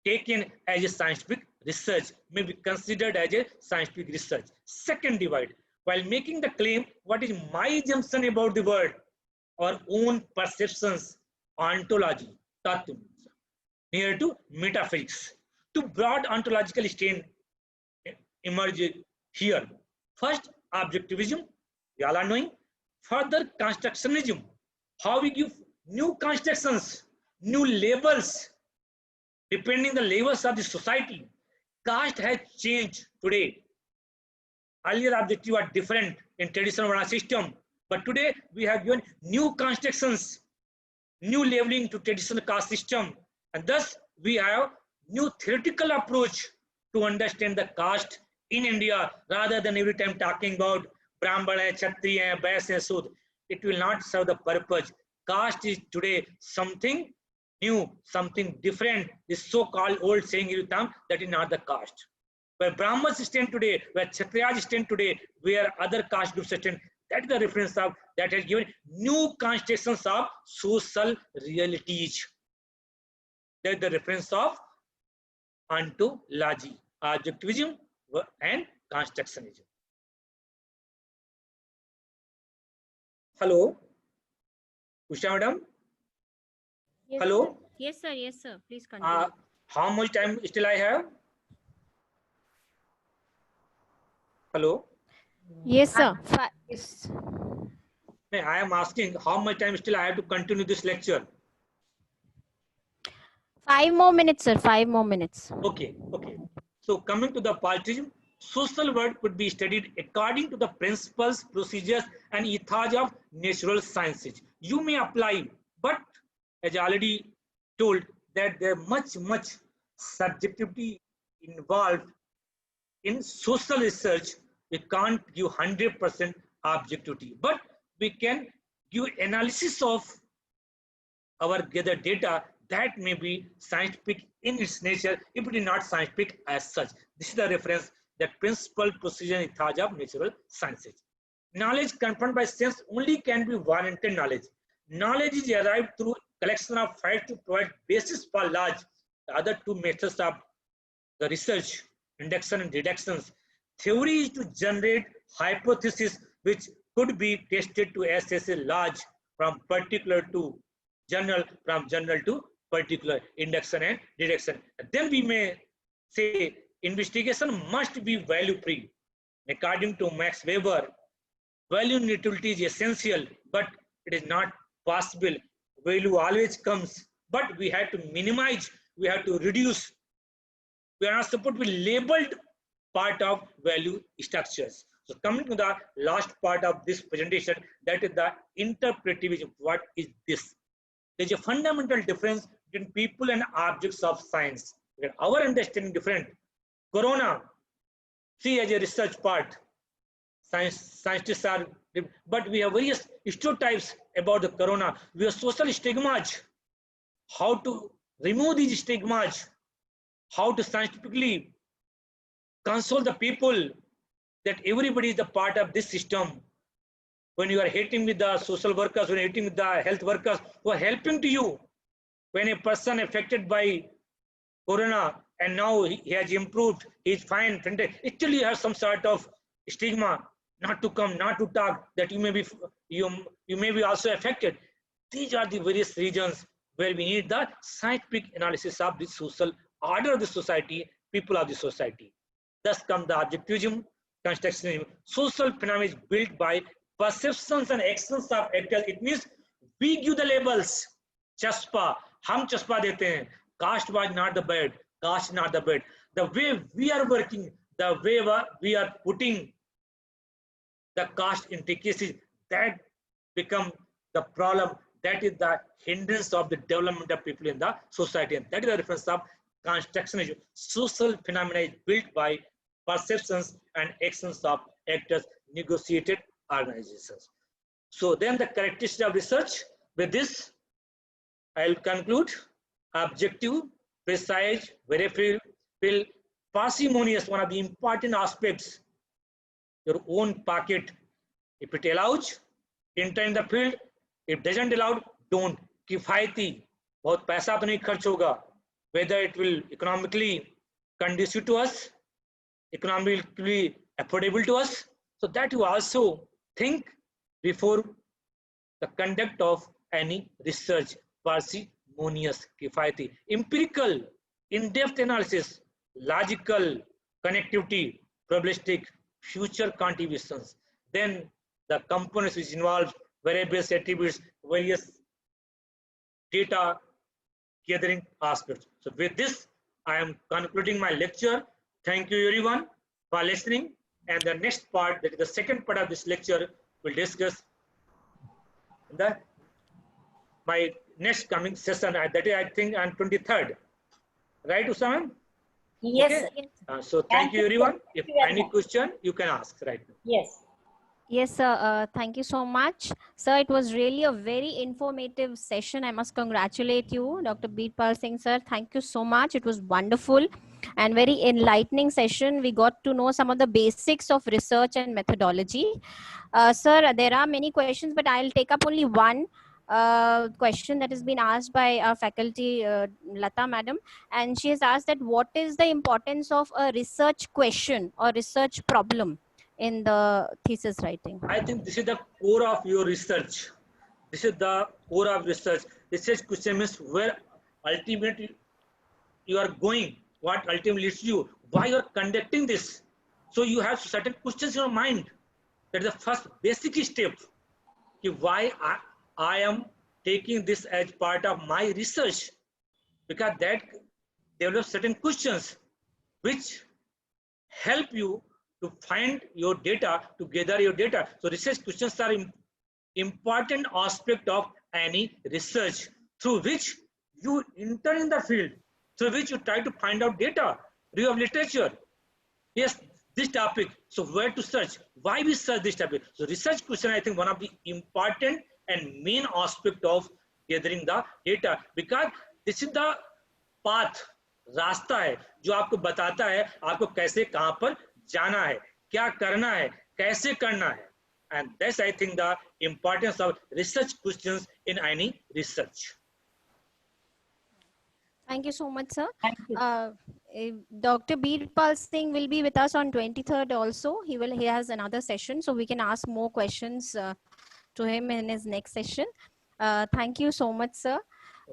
taken as a scientific research, may be considered as a scientific research. Second divide, while making the claim, what is my assumption about the world? Our own perceptions, ontology, tattva, near to metaphysics. Two broad ontological strains emerge here. First, objectivism, we all are knowing. Further, constructionism, how we give new constructions, new labels, depending the levels of the society. Caste has changed today. Earlier objectives were different in traditional Varna system, but today we have given new constructions, new labeling to traditional caste system, and thus we have new theoretical approach to understand the caste in India, rather than every time talking about Brahman, Kshatriya, Vaishya, Sudra. It will not serve the purpose. Caste is today something new, something different. This so-called old saying that is not the caste. Where Brahmins stand today, where Kshatriyas stand today, where other caste groups stand, that is the reference of that has given new constructions of social realities. That is the reference of ontology, objectivism and constructionism. Hello, Usha madam. Yes, Hello. Sir. Yes, sir. Yes, sir. Please continue. How much time still I have? Hello. Yes, sir. Yes. I am asking how much time still I have to continue this lecture. 5 more minutes, sir. 5 more minutes. Okay. So coming to the politism, social world could be studied according to the principles, procedures, and ethos of natural sciences. You may apply, but as I already told, that there much subjectivity involved in social research. We can't give 100% objectivity, but we can give analysis of our gathered data that may be scientific in its nature, if it is not scientific as such. This is the reference, that principle, procedure, and ethos of natural sciences. Knowledge confirmed by sense only can be warranted knowledge. Knowledge is arrived through collection of facts to provide basis for laws. The other two methods of the research, induction and deductions. Theory is to generate hypothesis which could be tested to assess a laws from particular to general, from general to particular, induction and deduction. And then we may say investigation must be value free. According to Max Weber, value neutrality is essential, but it is not possible. Value always comes, but we have to minimize, we have to reduce. We are not supposed to be labeled part of value structures. So coming to the last part of this presentation, that is the interpretivism. What is this? There is a fundamental difference between people and objects of science. Our understanding different. Corona, see as a research part. Scientists are, but we have various stereotypes about the corona. We have social stigmas. How to remove these stigmas? How to scientifically console the people that everybody is the part of this system. When you are hitting with the social workers, when you are hitting with the health workers who are helping to you, when a person affected by corona and now he has improved, he is fine, still you have some sort of stigma, not to come, not to talk, that you may be also affected. These are the various regions where we need the scientific analysis of the social order of the society, people of the society. Thus comes the objectivism, constructionism. Social phenomena is built by perceptions and actions of actors. It means we give the labels. Chaspa, hum chaspa dete hain. Caste was not the bad. Caste not the bad. The way we are working, the way we are putting the caste intricacies, that become the problem. That is the hindrance of the development of people in the society. And that is the reference of constructionism. Social phenomena is built by perceptions and actions of actors, negotiated organizations. So then the characteristics of research. With this, I will conclude. Objective, precise, verifiable, parsimonious, one of the important aspects, your own pocket. If it allows, enter in the field. If doesn't allow, don't. किफायती, बहुत पैसा तो नहीं खर्च होगा. Whether it will economically conducive to us, economically affordable to us, so that you also think before the conduct of any research. Parsimonious, किफायती, empirical, in-depth analysis, logical connectivity, probabilistic, future contributions. Then the components which involve variables, attributes, various data gathering aspects. So with this, I am concluding my lecture. Thank you everyone for listening. And the next part, that is the second part of this lecture, we'll discuss my next coming session. That is, I think, on 23rd. Right, Usama? Yes. Okay. So thank you everyone. If any question, you can ask right now. Yes. Yes, sir. Thank you so much. Sir, it was really a very informative session. I must congratulate you, Dr. Birpal Singh, sir. Thank you so much. It was wonderful and very enlightening session. We got to know some of the basics of research and methodology. Sir, there are many questions, but I'll take up only one question that has been asked by our faculty, Lata madam, and she has asked that what is the importance of a research question or research problem in the thesis writing? I think this is the core of your research. This is the core of research. Research question means where ultimately you are going, what ultimately leads you, why you are conducting this. So you have certain questions in your mind. That is the first basic step. Why I am taking this as part of my research, because that develops certain questions which help you to find your data, to gather your data. So research questions are important aspect of any research, through which you enter in the field, through which you try to find out data, review of literature. Yes, this topic. So where to search? Why we search this topic? So research question, I think, one of the important and main aspect of gathering the data, because this is the path, रास्ता है जो आपको बताता है आपको कैसे कहां पर जाना है, क्या करना है, कैसे करना है. And that's, I think, the importance of research questions in any research. Thank you so much, sir. Thank you. Dr. Birpal Singh will be with us on 23rd also. He has another session, so we can ask more questions to him in his next session. Thank you so much, sir.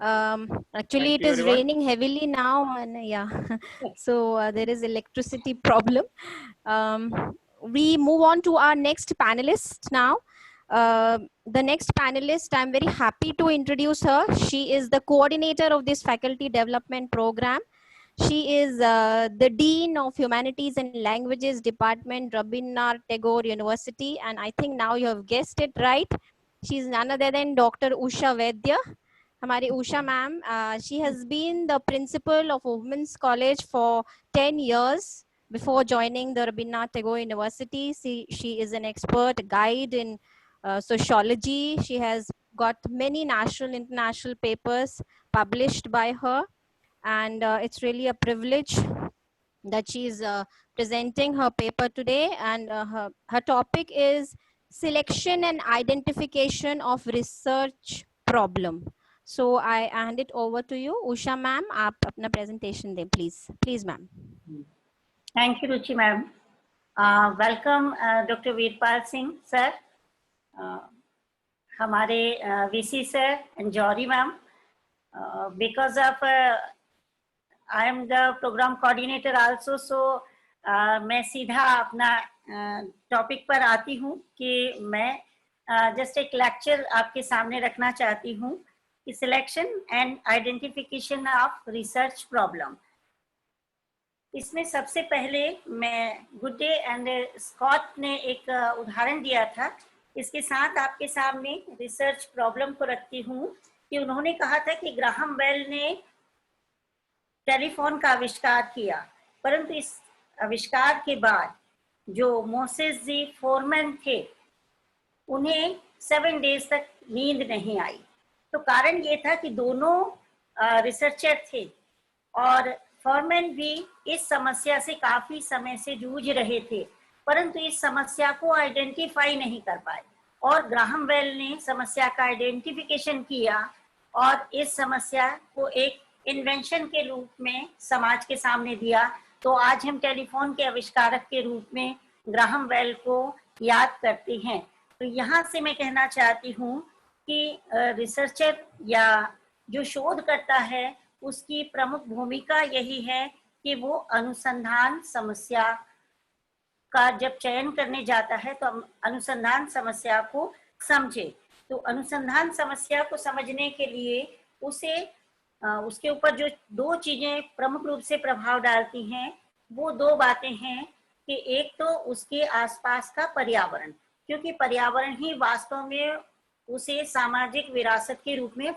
Actually, Thank it you, is everyone. raining heavily now, and yeah, so there is electricity problem. We move on to our next panelist now. The next panelist, I'm very happy to introduce her. She is the coordinator of this faculty development program. She is the Dean of Humanities and Languages Department, Rabindranath Tagore University. And I think now you have guessed it right. She's none other than Dr. Usha Vaidya. Hamari Usha ma'am, she has been the principal of Women's College for 10 years before joining the Rabindranath Tagore University. She is an expert guide in sociology. She has got many national, international papers published by her. And it's really a privilege that she is presenting her paper today. And her topic is selection and identification of research problem. So I hand it over to you. Usha ma'am, aap apna presentation दें, please. Please, ma'am. Thank you, Ruchi ma'am. Welcome, Dr. Birpal Singh sir, हमारे VC sir and Jory ma'am. Because of I am the program coordinator also, so मैं सीधा अपना topic पर आती हूँ कि मैं जस्ट एक लेक्चर आपके सामने रखना चाहती हूँ कि selection and identification of research problem. इसमें सबसे पहले मैं गुडे एंड स्कॉट ने एक उदाहरण दिया था, इसके साथ आपके सामने रिसर्च प्रॉब्लम को रखती हूँ कि उन्होंने कहा था कि ग्राहम बेल ने टेलीफोन का आविष्कार किया, परंतु इस आविष्कार के बाद जो मोसेस जी फोरमैन थे उन्हें 7 डेज तक नींद नहीं आई. तो कारण ये था कि दोनों रिसर्चर थे और फॉरमैन भी इस समस्या से काफी समय से जूझ रहे थे, परंतु इस समस्या को आइडेंटिफाई नहीं कर पाए, और ग्राहम बेल ने समस्या का आइडेंटिफिकेशन किया और इस समस्या को एक इन्वेंशन के रूप में समाज के सामने दिया। तो आज हम टेलीफोन के आविष्कारक के रूप में ग्राहम बेल को याद करते हैं। तो यहाँ से मैं कहना चाहती हूँ कि रिसर्चर या जो शोध करता है उसकी प्रमुख भूमिका यही है कि वो अनुसंधान समस्या का जब चयन करने जाता है तो अनुसंधान समस्या को समझे। तो अनुसंधान समस्या को समझने के लिए उसे उसके ऊपर जो दो चीजें प्रमुख रूप से प्रभाव डालती हैं, वो दो बातें हैं कि एक तो उसके आसपास का पर्यावरण, क्योंकि पर्यावरण ही वास्तव में उसे सामाजिक विरासत के रूप में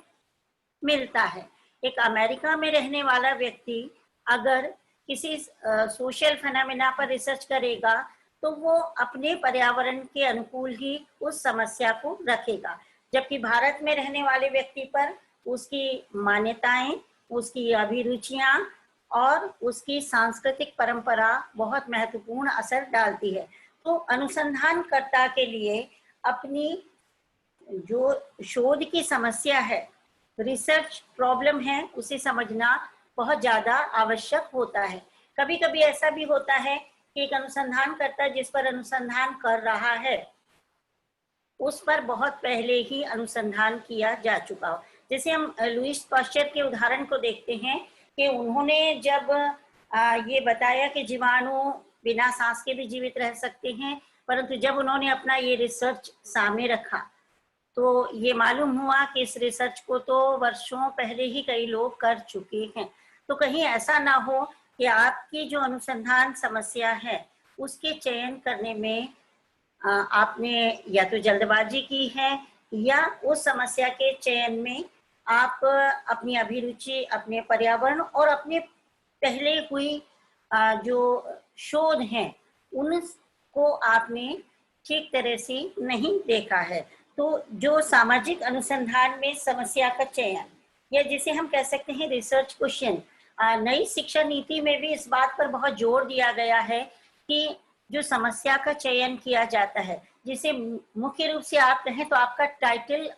मिलता है। एक अमेरिका में रहने वाला व्यक्ति अगर किसी सोशल फेनोमेना पर रिसर्च करेगा तो वो अपने पर्यावरण के अनुकूल ही उस समस्या को रखेगा, जबकि भारत में रहने वाले व्यक्ति पर उसकी मान्यताएं, उसकी अभिरुचियां और उसकी सांस्कृतिक परंपरा बहुत महत्वपूर्ण असर डालती है। तो अनुसंधानकर्ता के लिए अपनी जो शोध की समस्या है, रिसर्च प्रॉब्लम है, उसे समझना बहुत ज्यादा आवश्यक होता है। कभी कभी ऐसा भी होता है कि एक अनुसंधानकर्ता जिस पर अनुसंधान कर रहा है उस पर बहुत पहले ही अनुसंधान किया जा चुका हो। जैसे हम लुईस पाश्चर के उदाहरण को देखते हैं कि उन्होंने जब ये बताया कि जीवाणु बिना सांस के भी जीवित रह सकते हैं, परंतु जब उन्होंने अपना ये रिसर्च सामने रखा तो ये मालूम हुआ कि इस रिसर्च को तो वर्षों पहले ही कई लोग कर चुके हैं। तो कहीं ऐसा ना हो कि आपकी जो अनुसंधान समस्या है उसके चयन करने में आपने या तो जल्दबाजी की है या उस समस्या के चयन में आप अपनी अभिरुचि, अपने पर्यावरण और अपने पहले हुई जो शोध हैं उनको आपने ठीक तरह से नहीं देखा है। तो जो सामाजिक अनुसंधान में समस्या का चयन, या जिसे हम कह सकते हैं रिसर्च क्वेश्चन, नई शिक्षा नीति में भी इस बात पर बहुत जोर दिया गया है कि जो समस्या का चयन किया जाता है, जिसे मुख्य रूप से आप कहें तो आपका टाइटल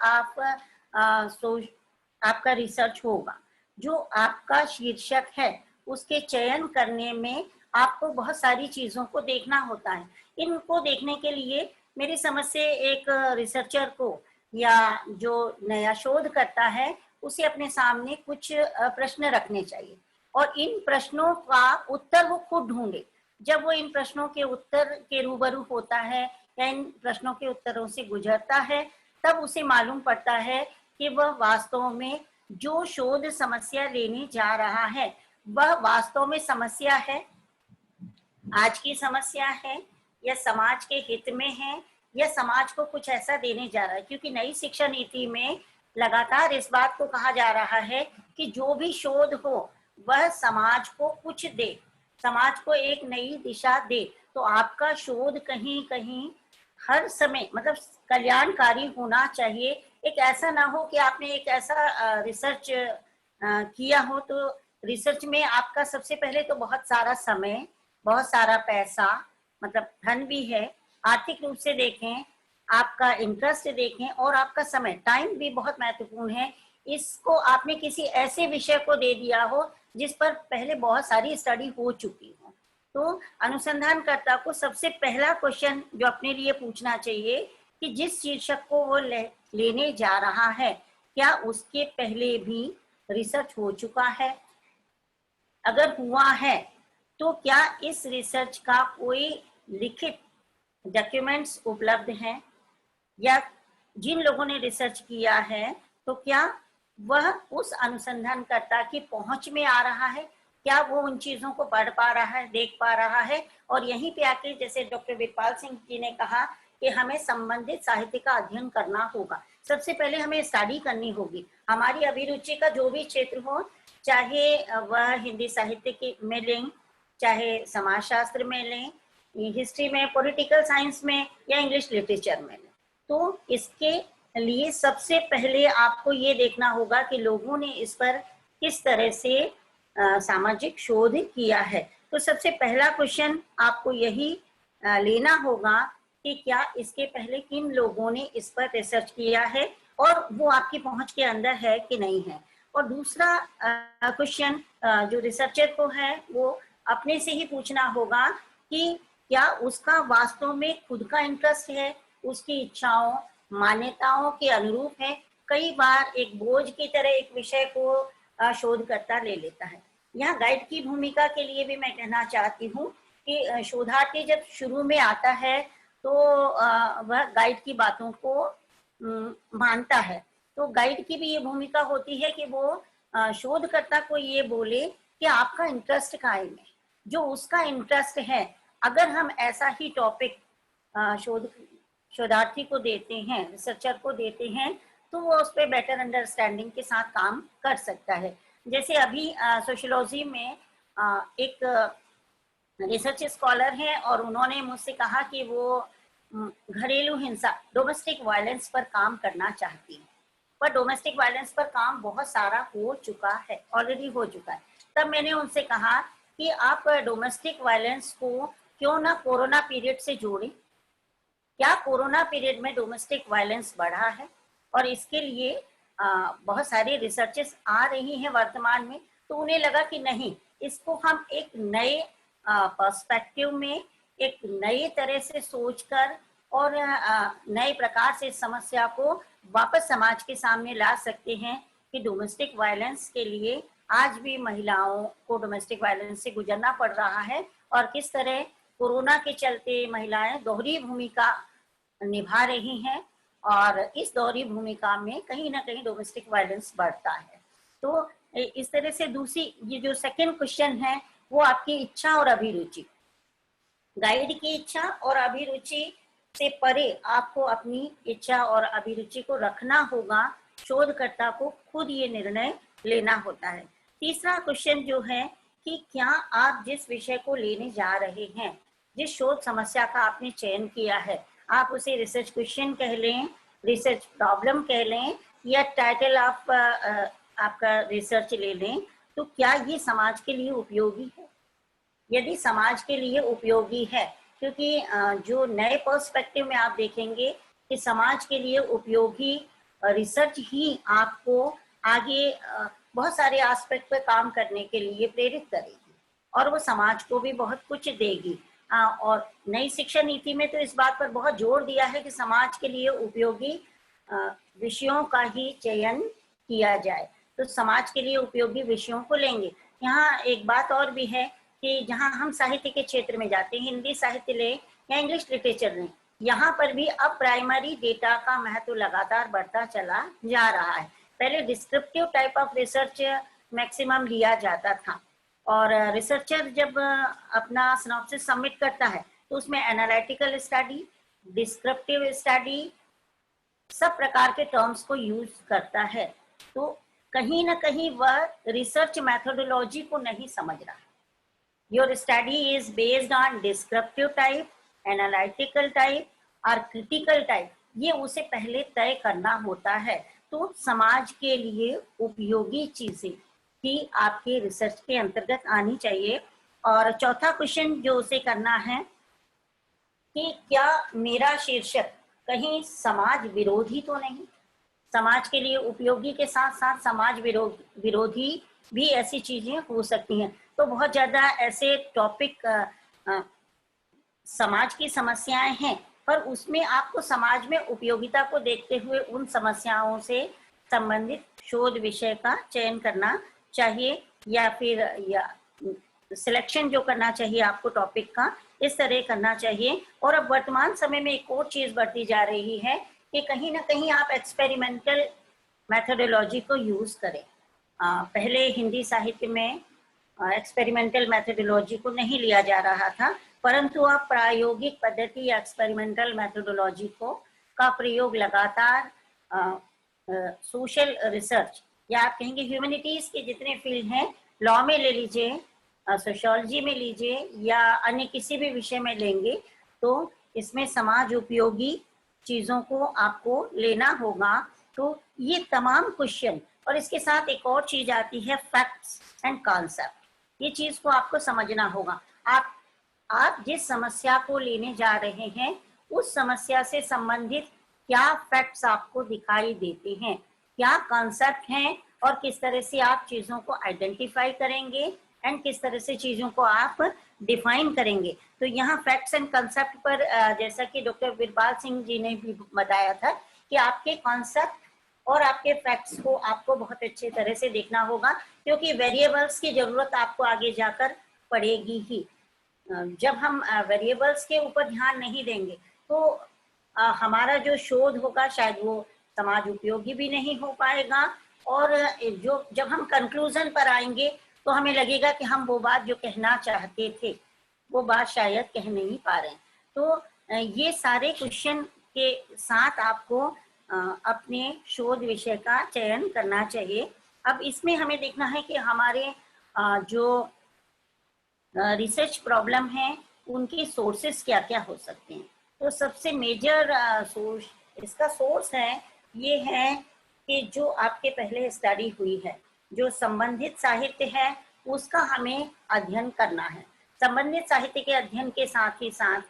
आपका रिसर्च होगा, जो आपका शीर्षक है उसके चयन करने में आपको बहुत सारी चीजों को देखना होता है। इनको देखने के लिए मेरी समझ से एक रिसर्चर को या जो नया शोध करता है उसे अपने सामने कुछ प्रश्न रखने चाहिए और इन प्रश्नों का उत्तर वो खुद ढूंढे। जब वो इन प्रश्नों के उत्तर के रूबरू होता है या इन प्रश्नों के उत्तरों से गुजरता है, तब उसे मालूम पड़ता है कि वह वास्तव में जो शोध समस्या लेने जा रहा है वह वास्तव में समस्या है, आज की समस्या है, या समाज के हित में है, या समाज को कुछ ऐसा देने जा रहा है। क्योंकि नई शिक्षा नीति में लगातार इस बात को कहा जा रहा है कि जो भी शोध हो वह समाज को कुछ दे, समाज को एक नई दिशा दे। तो आपका शोध कहीं कहीं हर समय मतलब कल्याणकारी होना चाहिए। एक ऐसा ना हो कि आपने एक ऐसा रिसर्च किया हो तो रिसर्च में आपका सबसे पहले तो बहुत सारा समय, बहुत सारा पैसा, मतलब धन भी है, आर्थिक रूप से देखें, आपका इंटरेस्ट देखें और आपका समय, टाइम भी बहुत महत्वपूर्ण है। इसको आपने किसी ऐसे विषय को दे दिया हो जिस पर पहले बहुत सारी स्टडी हो चुकी हो। तो अनुसंधानकर्ता को सबसे पहला क्वेश्चन जो अपने लिए पूछना चाहिए कि जिस शीर्षक को वो लेने जा रहा है क्या उसके पहले भी रिसर्च हो चुका है, अगर हुआ है तो क्या इस रिसर्च का कोई लिखित डॉक्यूमेंट्स उपलब्ध हैं, या जिन लोगों ने रिसर्च किया है तो क्या वह उस अनुसंधानकर्ता की पहुंच में आ रहा है, क्या वो उन चीजों को पढ़ पा रहा है, देख पा रहा है। और यहीं पे आके जैसे डॉक्टर वीरपाल सिंह जी ने कहा कि हमें संबंधित साहित्य का अध्ययन करना होगा। सबसे पहले हमें स्टडी करनी होगी, हमारी अभिरुचि का जो भी क्षेत्र हो, चाहे वह हिंदी साहित्य में लें, चाहे समाजशास्त्र में लें, हिस्ट्री में, पॉलिटिकल साइंस में, या इंग्लिश लिटरेचर में लें। तो इसके लिए सबसे पहले आपको ये देखना होगा कि लोगों ने इस पर किस तरह से सामाजिक शोध किया है। तो सबसे पहला क्वेश्चन आपको यही लेना होगा कि क्या इसके पहले किन लोगों ने इस पर रिसर्च किया है और वो आपकी पहुंच के अंदर है कि नहीं है। और दूसरा क्वेश्चन जो रिसर्चर को है वो अपने से ही पूछना होगा कि क्या उसका वास्तव में खुद का इंटरेस्ट है, उसकी इच्छाओं मान्यताओं के अनुरूप है। कई बार एक बोझ की तरह एक विषय को शोधकर्ता ले लेता है। यहाँ गाइड की भूमिका के लिए भी मैं कहना चाहती हूँ कि शोधार्थी जब शुरू में आता है तो वह गाइड की बातों को मानता है। तो गाइड की भी ये भूमिका होती है कि वो शोधकर्ता को ये बोले कि आपका इंटरेस्ट काहे में, जो उसका इंटरेस्ट है। अगर हम ऐसा ही टॉपिक शोधार्थी को देते हैं, रिसर्चर को देते हैं, तो वो उस पर बेटर अंडरस्टैंडिंग के साथ काम कर सकता है। जैसे अभी सोशियोलॉजी में एक रिसर्च स्कॉलर हैं और उन्होंने मुझसे कहा कि वो घरेलू हिंसा, डोमेस्टिक वायलेंस पर काम करना चाहती है, पर डोमेस्टिक वायलेंस पर काम बहुत सारा हो चुका है, ऑलरेडी हो चुका है। तब मैंने उनसे कहा कि आप डोमेस्टिक वायलेंस को क्यों ना कोरोना पीरियड से जोड़ें। क्या कोरोना पीरियड में डोमेस्टिक वायलेंस बढ़ा है? और इसके लिए बहुत सारी रिसर्चेस आ रही हैं वर्तमान में। तो उन्हें लगा कि नहीं, इसको हम एक नए पर्सपेक्टिव में, एक नए तरह से सोचकर और नए प्रकार से समस्या को वापस समाज के सामने ला सकते हैं कि डोमेस्टिक वायलेंस के लिए आज भी महिलाओं को डोमेस्टिक वायलेंस से गुजरना पड़ रहा है और किस तरह कोरोना के चलते महिलाएं दोहरी भूमिका निभा रही हैं और इस दोहरी भूमिका में कहीं ना कहीं डोमेस्टिक वायलेंस बढ़ता है। तो इस तरह से दूसरी, ये जो सेकंड क्वेश्चन है वो आपकी इच्छा और अभिरुचि, गाइड की इच्छा और अभिरुचि से परे आपको अपनी इच्छा और अभिरुचि को रखना होगा। शोधकर्ता को खुद ये निर्णय लेना होता है। तीसरा क्वेश्चन जो है कि क्या आप जिस विषय को लेने जा रहे हैं, जिस शोध समस्या का आपने चयन किया है, आप उसे रिसर्च क्वेश्चन कह लें, रिसर्च प्रॉब्लम कह लें या टाइटल ऑफ आपका रिसर्च ले लें, तो क्या ये समाज के लिए उपयोगी है? यदि समाज के लिए उपयोगी है, क्योंकि जो नए पर्सपेक्टिव में आप देखेंगे कि समाज के लिए उपयोगी रिसर्च ही आपको आगे बहुत सारे एस्पेक्ट पर काम करने के लिए प्रेरित करेगी और वो समाज को भी बहुत कुछ देगी। और नई शिक्षा नीति में तो इस बात पर बहुत जोर दिया है कि समाज के लिए उपयोगी विषयों का ही चयन किया जाए। तो समाज के लिए उपयोगी विषयों को लेंगे। यहाँ एक बात और भी है कि जहाँ हम साहित्य के क्षेत्र में जाते हैं, हिंदी साहित्य लें या इंग्लिश लिटरेचर लें, यहाँ पर भी अब प्राइमरी डेटा का महत्व लगातार बढ़ता चला जा रहा है। पहले descriptive type of research maximum लिया जाता था और रिसर्चर जब अपना सिनॉप्सिस सबमिट करता है तो उसमें एनालिटिकल स्टडी, डिस्क्रिप्टिव स्टडी, सब प्रकार के टर्म्स को यूज करता है। तो कहीं ना कहीं वह रिसर्च मेथोडोलॉजी को नहीं समझ रहा। Your study is based on descriptive type, analytical type और क्रिटिकल टाइप, ये उसे पहले तय करना होता है। तो समाज के लिए उपयोगी चीजें ही आपके रिसर्च के अंतर्गत आनी चाहिए। और चौथा क्वेश्चन जो उसे करना है कि क्या मेरा शीर्षक कहीं समाज विरोधी तो नहीं। समाज के लिए उपयोगी के साथ साथ समाज विरोधी भी ऐसी चीजें हो सकती हैं। तो बहुत ज्यादा ऐसे टॉपिक समाज की समस्याएं हैं, पर उसमें आपको समाज में उपयोगिता को देखते हुए उन समस्याओं से संबंधित शोध विषय का चयन करना चाहिए या फिर सिलेक्शन जो करना चाहिए आपको टॉपिक का, इस तरह करना चाहिए। और अब वर्तमान समय में एक और चीज बढ़ती जा रही है कि कहीं ना कहीं आप एक्सपेरिमेंटल मेथोडोलॉजी को यूज करें। पहले हिंदी साहित्य में एक्सपेरिमेंटल मेथोडोलॉजी को नहीं लिया जा रहा था, परंतु आप प्रायोगिक पद्धति या एक्सपेरिमेंटल मेथोडोलॉजी का प्रयोग लगातार सोशल रिसर्च या आप कहेंगे ह्यूमैनिटीज के जितने फील्ड हैं, लॉ में ले लीजिए, सोशियोलॉजी में लीजिए या अन्य किसी भी विषय में लेंगे, तो इसमें समाज उपयोगी चीजों को आपको लेना होगा। तो ये तमाम क्वेश्चन और इसके साथ एक और चीज आती है फैक्ट्स एंड कॉन्सेप्ट। ये चीज को आपको समझना होगा। आप जिस समस्या को लेने जा रहे हैं उस समस्या से संबंधित क्या फैक्ट्स आपको दिखाई देते हैं, क्या कॉन्सेप्ट हैं, और किस तरह से आप चीजों को आइडेंटिफाई करेंगे एंड किस तरह से चीजों को आप डिफाइन करेंगे। तो यहाँ फैक्ट्स एंड कॉन्सेप्ट पर जैसा कि डॉक्टर वीरपाल सिंह जी ने भी बताया था कि आपके कॉन्सेप्ट और आपके फैक्ट्स को आपको बहुत अच्छे तरह से देखना होगा, क्योंकि वेरिएबल्स की जरूरत आपको आगे जाकर पड़ेगी ही। जब हम वेरिएबल्स के ऊपर ध्यान नहीं देंगे तो हमारा जो शोध होगा शायद वो समाज उपयोगी भी नहीं हो पाएगा, और जब हम कंक्लूजन पर आएंगे तो हमें लगेगा कि हम वो बात जो कहना चाहते थे वो बात शायद कह नहीं पा रहे हैं। तो ये सारे क्वेश्चन के साथ आपको अपने शोध विषय का चयन करना चाहिए। अब इसमें हमें देखना है कि हमारे जो रिसर्च प्रॉब्लम है उनके सोर्सेस क्या क्या हो सकते हैं। तो सबसे मेजर सोर्स इसका सोर्स है ये है कि जो आपके पहले स्टडी हुई है, जो संबंधित साहित्य है उसका हमें अध्ययन करना है। संबंधित साहित्य के अध्ययन के साथ ही साथ,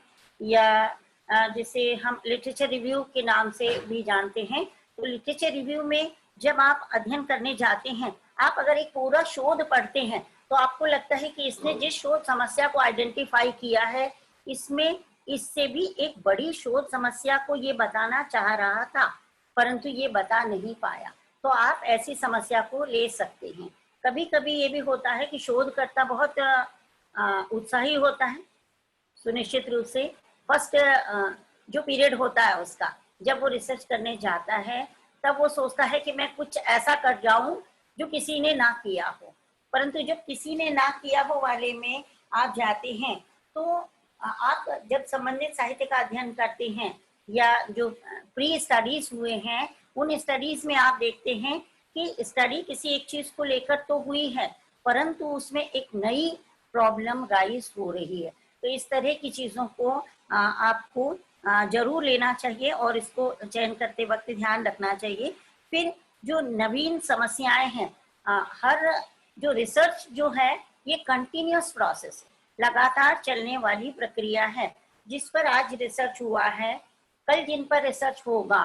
या जिसे हम लिटरेचर रिव्यू के नाम से भी जानते हैं, तो लिटरेचर रिव्यू में जब आप अध्ययन करने जाते हैं, आप अगर एक पूरा शोध पढ़ते हैं तो आपको लगता है कि इसने जिस शोध समस्या को आइडेंटिफाई किया है इसमें इससे भी एक बड़ी शोध समस्या को ये बताना चाह रहा था, परंतु ये बता नहीं पाया। तो आप ऐसी समस्या को ले सकते हैं। कभी कभी ये भी होता है कि शोधकर्ता बहुत उत्साही होता है, सुनिश्चित रूप से फर्स्ट जो पीरियड होता है उसका, जब वो रिसर्च करने जाता है तब वो सोचता है कि मैं कुछ ऐसा कर जाऊं जो किसी ने ना किया हो। परंतु जब किसी ने ना किया हो वाले में आप जाते हैं तो आप जब संबंधित साहित्य का अध्ययन करते हैं या जो प्री स्टडीज हुए हैं उन स्टडीज में आप देखते हैं कि स्टडी किसी एक चीज को लेकर तो हुई है, परंतु उसमें एक नई प्रॉब्लम राइज हो रही है। तो इस तरह की चीजों को आपको जरूर लेना चाहिए और इसको चयन करते वक्त ध्यान रखना चाहिए। फिर जो नवीन समस्याएं हैं, हर जो रिसर्च जो है ये कंटिन्यूअस प्रोसेस है, लगातार चलने वाली प्रक्रिया है। जिस पर आज रिसर्च हुआ है कल जिन पर रिसर्च होगा,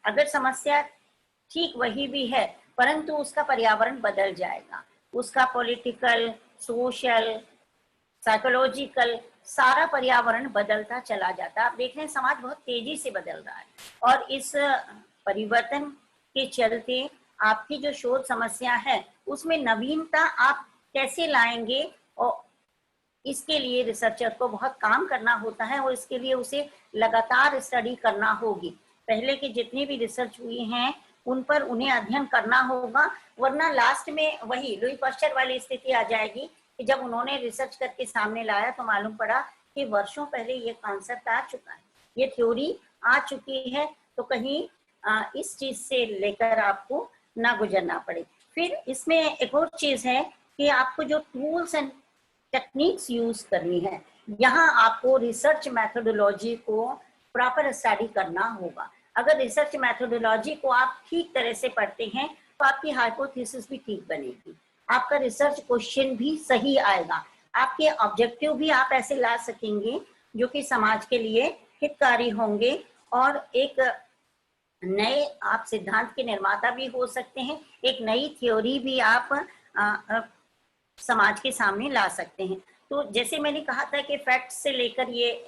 अगर समस्या ठीक वही भी है परंतु उसका पर्यावरण बदल जाएगा, उसका पॉलिटिकल, सोशल, साइकोलॉजिकल सारा पर्यावरण बदलता चला जाता है। आप देख रहे हैं समाज बहुत तेजी से बदल रहा है और इस परिवर्तन के चलते आपकी जो शोध समस्या है उसमें नवीनता आप कैसे लाएंगे, और इसके लिए रिसर्चर को बहुत काम करना होता है और इसके लिए उसे लगातार स्टडी करना होगी। पहले की जितनी भी रिसर्च हुई हैं उन पर उन्हें अध्ययन करना होगा, वरना लास्ट में वही लुई पाश्चर वाली स्थिति आ जाएगी कि जब उन्होंने रिसर्च करके सामने लाया तो मालूम पड़ा कि वर्षों पहले ये कॉन्सेप्ट आ चुका है, ये थ्योरी आ चुकी है। तो कहीं इस चीज से लेकर आपको ना गुजरना पड़े। फिर इसमें एक और चीज है कि आपको जो टूल्स एंड टेक्निक्स यूज करनी है, यहाँ आपको रिसर्च मैथोडोलॉजी को प्रॉपर स्टडी करना होगा। अगर रिसर्च मैथोडोलॉजी को आप ठीक तरह से पढ़ते हैं तो आपकी हाइपोथेसिस भी ठीक बनेगी, आपका रिसर्च क्वेश्चन भी सही आएगा, आपके ऑब्जेक्टिव भी आप ऐसे ला सकेंगे जो कि समाज के लिए हितकारी होंगे और एक नए आप सिद्धांत के निर्माता भी हो सकते हैं, एक नई थ्योरी भी आप समाज के सामने ला सकते हैं। तो जैसे मैंने कहा था कि फैक्ट्स से लेकर ये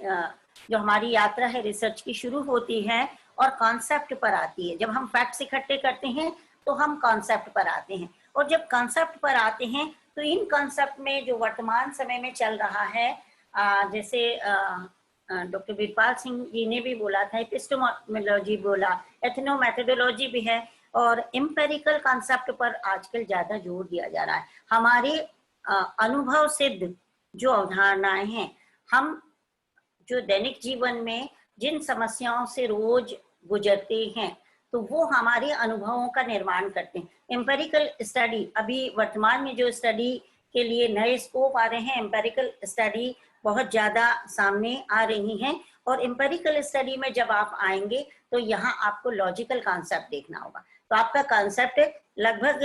जो हमारी यात्रा है रिसर्च की शुरू होती है और कॉन्सेप्ट पर आती है। जब हम फैक्ट्स इकट्ठे करते हैं तो हम कॉन्सेप्ट पर आते हैं, और जब कॉन्सेप्ट पर आते हैं तो इन कॉन्सेप्ट में जो वर्तमान समय में चल रहा है, जैसे डॉक्टर वीरपाल सिंह जी ने भी बोला था, एपिस्टेमोलॉजी बोला, एथनोमेथोडोलॉजी भी है, और एम्पेरिकल कॉन्सेप्ट पर आजकल ज्यादा जोर दिया जा रहा है। हमारे अनुभव सिद्ध जो अवधारणाएं हैं, हम जो दैनिक जीवन में जिन समस्याओं से रोज गुजरते हैं तो वो हमारे अनुभवों का निर्माण करते हैं। एम्पेरिकल स्टडी, अभी वर्तमान में जो स्टडी के लिए नए स्कोप आ रहे हैं, एम्पेरिकल स्टडी बहुत ज्यादा सामने आ रही हैं, और एम्पेरिकल स्टडी में जब आप आएंगे तो यहाँ आपको लॉजिकल कॉन्सेप्ट देखना होगा। तो तो आपका कॉन्सेप्ट लगभग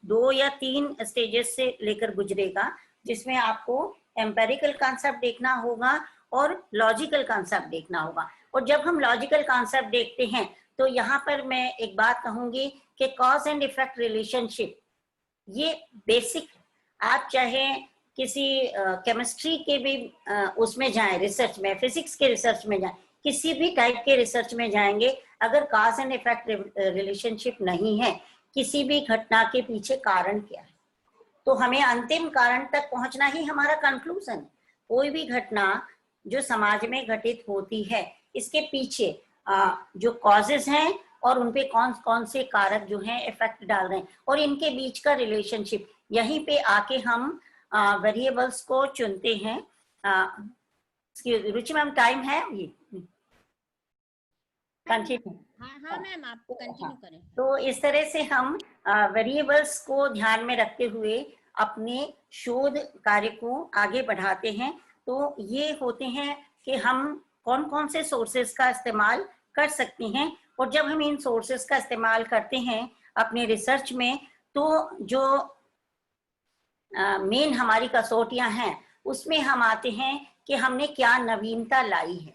2 या 3 स्टेजेस से लेकर गुजरेगा, जिसमें आपको एम्पेरिकल कॉन्सेप्ट देखना होगा और लॉजिकल कॉन्सेप्ट देखना होगा। और जब हम लॉजिकल कॉन्सेप्ट देखते हैं तो यहाँ पर मैं एक बात कहूंगी कि कॉज एंड इफेक्ट रिलेशनशिप ये बेसिक, आप चाहे किसी केमिस्ट्री के भी उसमें जाएं रिसर्च में, फिजिक्स के रिसर्च में जाएं, किसी भी टाइप के रिसर्च में जाएंगे, अगर कॉज एंड इफेक्ट रिलेशनशिप नहीं है, किसी भी घटना के पीछे कारण क्या है, तो हमें अंतिम कारण तक पहुंचना ही हमारा कंक्लूजन है। कोई भी घटना जो समाज में घटित होती है, इसके पीछे जो कॉजेज हैं और उनपे कौन कौन से कारक जो हैं इफेक्ट डाल रहे हैं, और इनके बीच का रिलेशनशिप, यहीं पे आके हम वेरिएबल्स को चुनते हैं। रुचि मैम, टाइम है ये? कंटिन्यू। हाँ मैम, आप कंटिन्यू करें। तो इस तरह से हम वेरिएबल्स को ध्यान में रखते हुए अपने शोध कार्य को आगे बढ़ाते हैं। तो ये होते हैं कि हम कौन कौन से सोर्सेस का इस्तेमाल कर सकते हैं, और जब हम इन सोर्सेस का इस्तेमाल करते हैं अपने रिसर्च में, तो जो मेन हमारी कसौटियां हैं उसमें हम आते हैं कि हमने क्या नवीनता लाई है।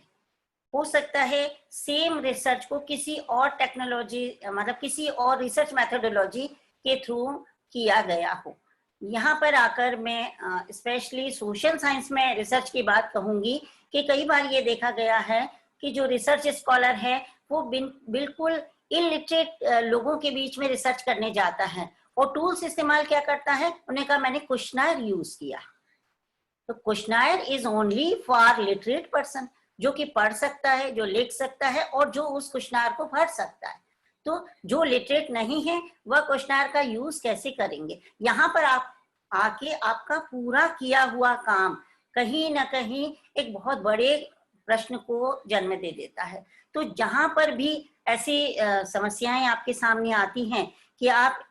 हो सकता है सेम रिसर्च को किसी और टेक्नोलॉजी, मतलब किसी और रिसर्च मेथोडोलॉजी के थ्रू किया गया हो। यहाँ पर आकर मैं स्पेशली सोशल साइंस में रिसर्च की बात कहूंगी कि कई बार ये देखा गया है कि जो रिसर्च स्कॉलर है वो बिल्कुल इलिटरेट लोगों के बीच में रिसर्च करने जाता है, और टूल्स इस्तेमाल क्या करता है, उन्हें कहा मैंने क्वेश्चनायर यूज किया। तो questionnaire is only for literate person, जो कि पढ़ सकता है, जो लिख सकता है, और जो उस क्वेश्चनायर को भर सकता है। तो जो लिटरेट नहीं है वह क्वेश्चनायर का यूज कैसे करेंगे? यहाँ पर आप आके आपका पूरा किया हुआ काम कहीं ना कहीं एक बहुत बड़े प्रश्न को जन्म दे देता है। तो जहां पर भी ऐसी समस्याएं आपके सामने आती हैं कि आप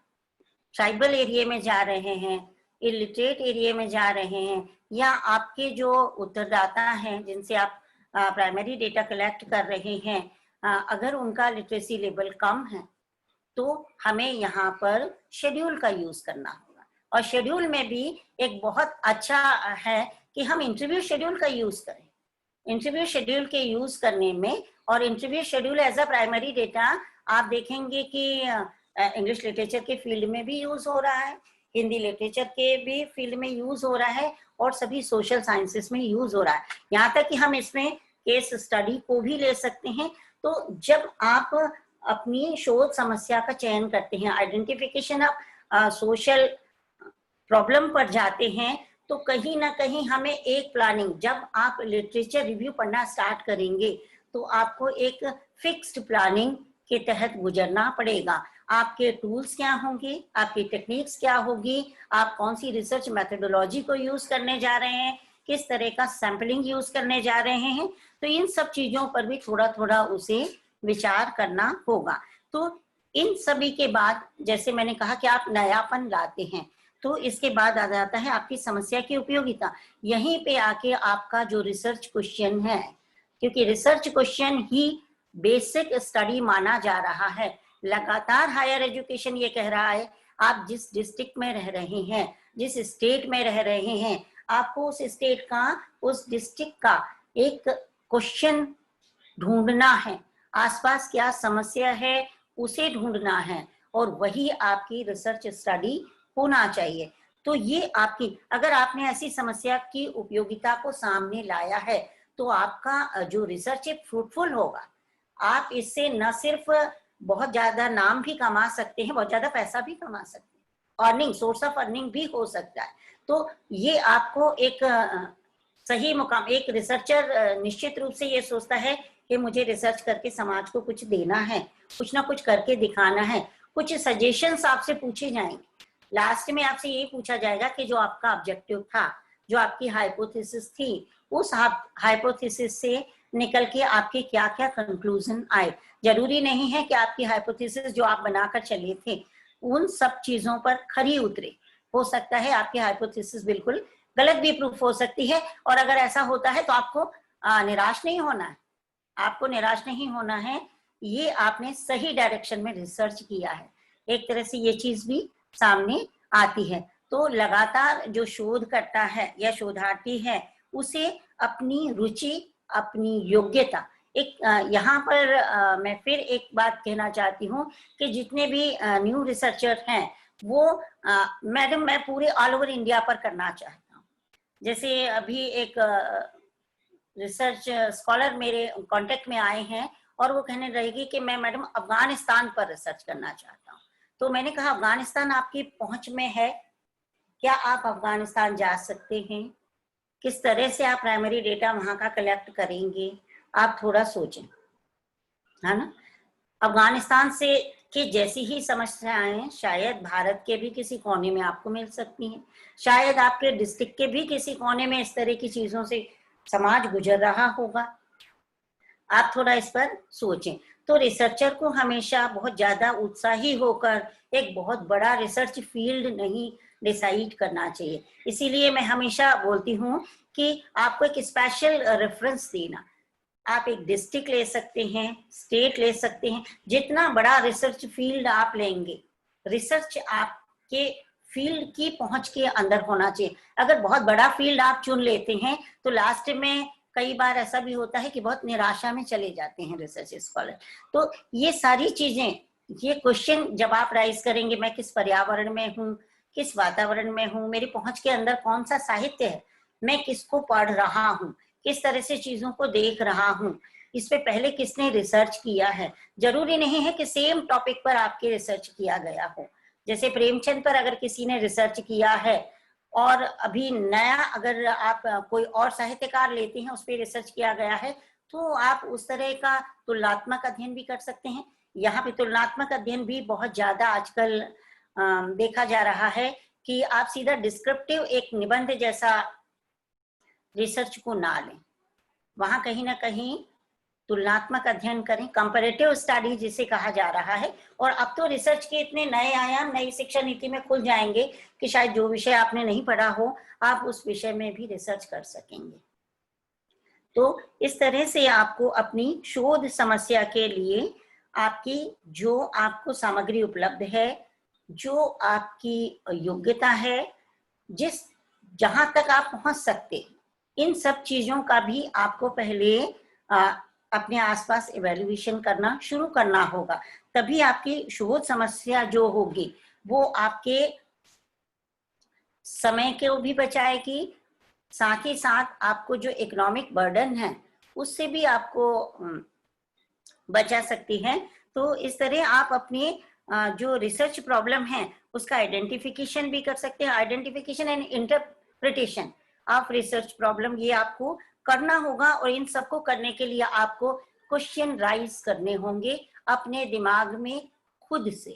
ट्राइबल एरिया में जा रहे हैं, इलिटरेट एरिया में जा रहे हैं, या आपके जो उत्तरदाता हैं जिनसे आप प्राइमरी डेटा कलेक्ट कर रहे हैं, अगर उनका लिटरेसी लेवल कम है, तो हमें यहाँ पर शेड्यूल का यूज करना होगा। और शेड्यूल में भी एक बहुत अच्छा है कि हम इंटरव्यू शेड्यूल का यूज करें। इंटरव्यू शेड्यूल के यूज करने में, और interview schedule as a primary data आप देखेंगे कि इंग्लिश लिटरेचर के फील्ड में भी यूज हो रहा है, हिंदी लिटरेचर के भी फील्ड में यूज हो रहा है, और सभी सोशल साइंसेस में यूज हो रहा है। यहाँ तक कि हम इसमें केस स्टडी को भी ले सकते हैं। तो जब आप अपनी शोध समस्या का चयन करते हैं, आइडेंटिफिकेशन ऑफ सोशल प्रॉब्लम पर जाते हैं, तो कहीं ना कहीं हमें एक प्लानिंग, जब आप लिटरेचर रिव्यू पढ़ना स्टार्ट करेंगे तो आपको एक फिक्स्ड प्लानिंग के तहत गुजरना पड़ेगा। आपके टूल्स क्या होंगे, आपकी टेक्निक्स क्या होगी, आप कौन सी रिसर्च मेथोडोलॉजी को यूज करने जा रहे हैं, किस तरह का सैंपलिंग यूज करने जा रहे हैं, तो इन सब चीजों पर भी थोड़ा थोड़ा उसे विचार करना होगा। तो इन सभी के बाद, जैसे मैंने कहा कि आप नयापन लाते हैं, तो इसके बाद आ जाता है आपकी समस्या की उपयोगिता। यहीं पे आके आपका जो रिसर्च क्वेश्चन है, क्योंकि रिसर्च क्वेश्चन ही बेसिक स्टडी माना जा रहा है। लगातार हायर एजुकेशन ये कह रहा है, आप जिस डिस्ट्रिक्ट में रह रहे हैं, जिस स्टेट में रह रहे हैं, आपको उस स्टेट का, उस डिस्ट्रिक्ट का एक क्वेश्चन ढूंढना है, आसपास क्या समस्या है उसे ढूंढना है, और वही आपकी रिसर्च स्टडी होना चाहिए। तो ये आपकी, अगर आपने ऐसी समस्या की उपयोगिता को सामने लाया है, तो आपका जो रिसर्च है फ्रूटफुल होगा। आप इससे न सिर्फ बहुत ज्यादा नाम भी कमा सकते हैं, बहुत ज्यादा पैसा भी कमा सकते हैं, अर्निंग, सोर्स ऑफ अर्निंग भी हो सकता है। तो ये आपको एक सही मुकाम, एक रिसर्चर निश्चित रूप से ये सोचता है कि मुझे रिसर्च करके समाज को कुछ देना है, कुछ ना कुछ करके दिखाना है। कुछ सजेशंस आपसे पूछे जाएंगे, लास्ट में आपसे यही पूछा जाएगा कि जो आपका ऑब्जेक्टिव था, जो आपकी हाइपोथेसिस थी, उस हाइपोथेसिस से निकल के आपके क्या क्या कंक्लूजन आए। जरूरी नहीं है कि आपकी हाइपोथेसिस जो आप बनाकर चले थे उन सब चीजों पर खरी उतरे, हो सकता है आपकी हाइपोथेसिस बिल्कुल गलत भी प्रूफ हो सकती है। और अगर ऐसा होता है तो आपको निराश नहीं होना है, आपको निराश नहीं होना है। ये आपने सही डायरेक्शन में रिसर्च किया है, एक तरह से ये चीज भी सामने आती है। तो लगातार जो शोध करता है या शोधार्थी है उसे अपनी रुचि, अपनी योग्यता, एक यहाँ पर मैं फिर एक बात कहना चाहती हूँ कि जितने भी न्यू रिसर्चर हैं वो मैडम मैं पूरे ऑल ओवर इंडिया पर करना चाहता हूँ। जैसे अभी एक रिसर्च स्कॉलर मेरे कांटेक्ट में आए हैं और वो कहने रहेगी कि मैं मैडम अफगानिस्तान पर रिसर्च करना चाहता हूँ। तो मैंने कहा अफगानिस्तान आपकी पहुंच में है, क्या आप अफगानिस्तान जा सकते हैं? किस तरह से आप प्राइमरी डेटा वहां का कलेक्ट करेंगे? आप थोड़ा सोचें, है ना। अफगानिस्तान से कि जैसी ही समस्याएं शायद भारत के भी किसी कोने में आपको मिल सकती हैं, शायद आपके डिस्ट्रिक्ट के भी किसी कोने में इस तरह की चीजों से समाज गुजर रहा होगा। आप थोड़ा इस पर सोचें। तो रिसर्चर को हमेशा बहुत ज्यादा उत्साही होकर एक बहुत बड़ा रिसर्च फील्ड नहीं डिसाइड करना चाहिए। इसीलिए मैं हमेशा बोलती हूँ कि आपको एक स्पेशल रेफरेंस देना। आप एक डिस्ट्रिक्ट ले सकते हैं, स्टेट ले सकते हैं, जितना बड़ा रिसर्च फील्ड आप लेंगे, रिसर्च आपके फील्ड की पहुंच के अंदर होना चाहिए। अगर बहुत बड़ा फील्ड आप चुन लेते हैं तो लास्ट में कई बार ऐसा भी होता है कि बहुत निराशा में चले जाते हैं रिसर्च स्कॉलर। तो ये सारी चीजें, ये क्वेश्चन जब आप राइज करेंगे, मैं किस पर्यावरण में हूँ, किस वातावरण में हूँ, मेरी पहुंच के अंदर कौन सा साहित्य है, मैं किसको पढ़ रहा हूँ, किस तरह से चीजों को देख रहा हूँ, इस पे पहले किसने रिसर्च किया है। जरूरी नहीं है कि सेम टॉपिक पर आपके रिसर्च किया गया हो। जैसे प्रेमचंद पर अगर किसी ने रिसर्च किया है और अभी नया अगर आप कोई और साहित्यकार लेते हैं उस पर रिसर्च किया गया है, तो आप उस तरह का तुलनात्मक अध्ययन भी कर सकते हैं। यहाँ पे तुलनात्मक अध्ययन भी बहुत ज्यादा आजकल देखा जा रहा है कि आप सीधा डिस्क्रिप्टिव एक निबंध जैसा रिसर्च को ना लें, वहां कहीं ना कहीं तुलनात्मक अध्ययन करें, कंपैरेटिव स्टडी जिसे कहा जा रहा है। और अब तो रिसर्च के इतने नए आयाम नई शिक्षा नीति में खुल जाएंगे कि शायद जो विषय आपने नहीं पढ़ा हो आप उस विषय में भी रिसर्च कर सकेंगे। तो इस तरह से आपको अपनी शोध समस्या के लिए आपकी जो आपको सामग्री उपलब्ध है, जो आपकी योग्यता है, जिस जहां तक आप पहुंच सकते, इन सब चीजों का भी आपको पहले अपने आसपास इवैल्यूएशन करना शुरू करना होगा। तभी आपकी शोध समस्या जो होगी वो आपके समय को भी बचाएगी, साथ ही साथ आपको जो इकोनॉमिक बर्डन है उससे भी आपको बचा सकती है। तो इस तरह आप अपनी जो रिसर्च प्रॉब्लम है उसका आइडेंटिफिकेशन भी कर सकते हैं। Identification and interpretation of research problem, ये आपको करना होगा। और इन सबको करने के लिए आपको क्वेश्चन राइज करने होंगे अपने दिमाग में खुद से।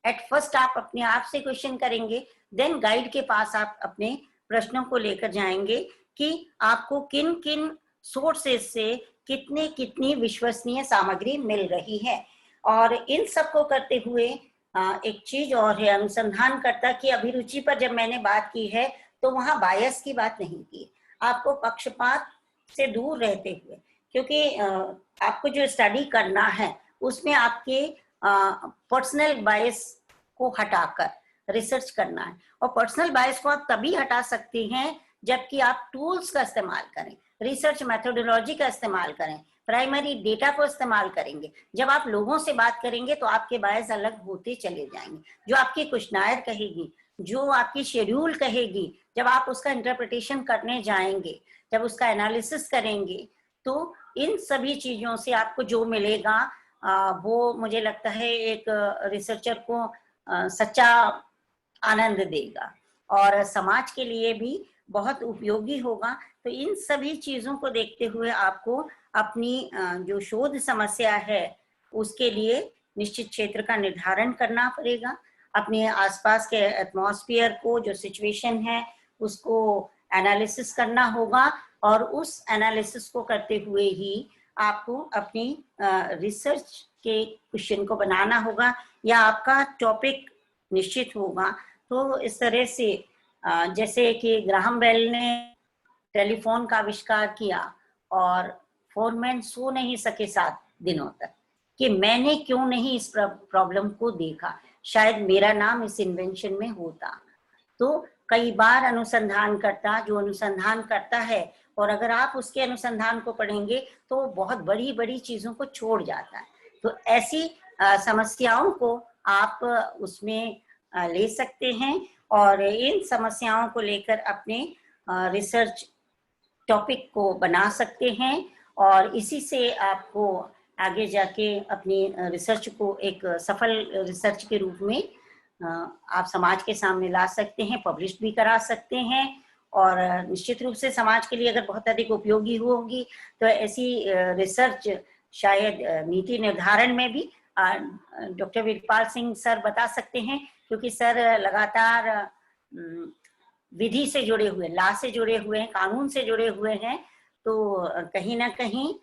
एट फर्स्ट आप अपने आप से क्वेश्चन करेंगे, देन गाइड के पास आप अपने प्रश्नों को लेकर जाएंगे कि आपको किन किन सोर्सेज से कितनी कितनी विश्वसनीय सामग्री मिल रही है। और इन सबको करते हुए एक चीज और है, अनुसंधानकर्ता की अभिरुचि पर जब मैंने बात की है तो वहां बायस की बात नहीं की। आपको पक्षपात से दूर रहते हुए, क्योंकि आपको जो स्टडी करना है उसमें आपके पर्सनल बायस को हटाकर रिसर्च करना है। और पर्सनल बायस को आप तभी हटा सकते हैं जबकि आप टूल्स का इस्तेमाल करें, रिसर्च मेथोडोलॉजी का इस्तेमाल करें, प्राइमरी डेटा को इस्तेमाल करेंगे। जब आप लोगों से बात करेंगे तो आपके बायस अलग होते चले जाएंगे। जो आपकी क्वेश्चनायर कहेगी, जो आपकी शेड्यूल कहेगी, जब आप उसका इंटरप्रिटेशन करने जाएंगे, जब उसका एनालिसिस करेंगे, तो इन सभी चीजों से आपको जो मिलेगा वो मुझे लगता है एक रिसर्चर को सच्चा आनंद देगा और समाज के लिए भी बहुत उपयोगी होगा। तो इन सभी चीजों को देखते हुए आपको अपनी जो शोध समस्या है उसके लिए निश्चित क्षेत्र का निर्धारण करना पड़ेगा। अपने आसपास के एटमॉस्फेयर को, जो सिचुएशन है, उसको एनालिसिस करना होगा और उस एनालिसिस को करते हुए ही आपको अपनी रिसर्च के क्वेश्चन को बनाना होगा या आपका टॉपिक निश्चित होगा। तो इस तरह से जैसे कि ग्राहम बेल ने टेलीफोन का आविष्कार किया और फोरमैन सो नहीं सके 7 दिनों तक, कि मैंने क्यों नहीं इस प्रॉब्लम को देखा, शायद मेरा नाम इस इन्वेंशन में होता। तो कई बार अनुसंधानकर्ता जो अनुसंधान करता है, और अगर आप उसके अनुसंधान को पढ़ेंगे तो बहुत बड़ी बड़ी चीजों को छोड़ जाता है। तो ऐसी समस्याओं को आप उसमें ले सकते हैं और इन समस्याओं को लेकर अपने रिसर्च टॉपिक को बना सकते हैं, और इसी से आपको आगे जाके अपनी रिसर्च को एक सफल रिसर्च के रूप में आप समाज के सामने ला सकते हैं, पब्लिश भी करा सकते हैं। और निश्चित रूप से समाज के लिए अगर बहुत अधिक उपयोगी होगी तो ऐसी रिसर्च शायद नीति निर्धारण में भी डॉक्टर वीरपाल सिंह सर बता सकते हैं, क्योंकि सर लगातार विधि से जुड़े हुए, लॉ से जुड़े हुए हैं, कानून से जुड़े हुए हैं। तो कहीं ना कहीं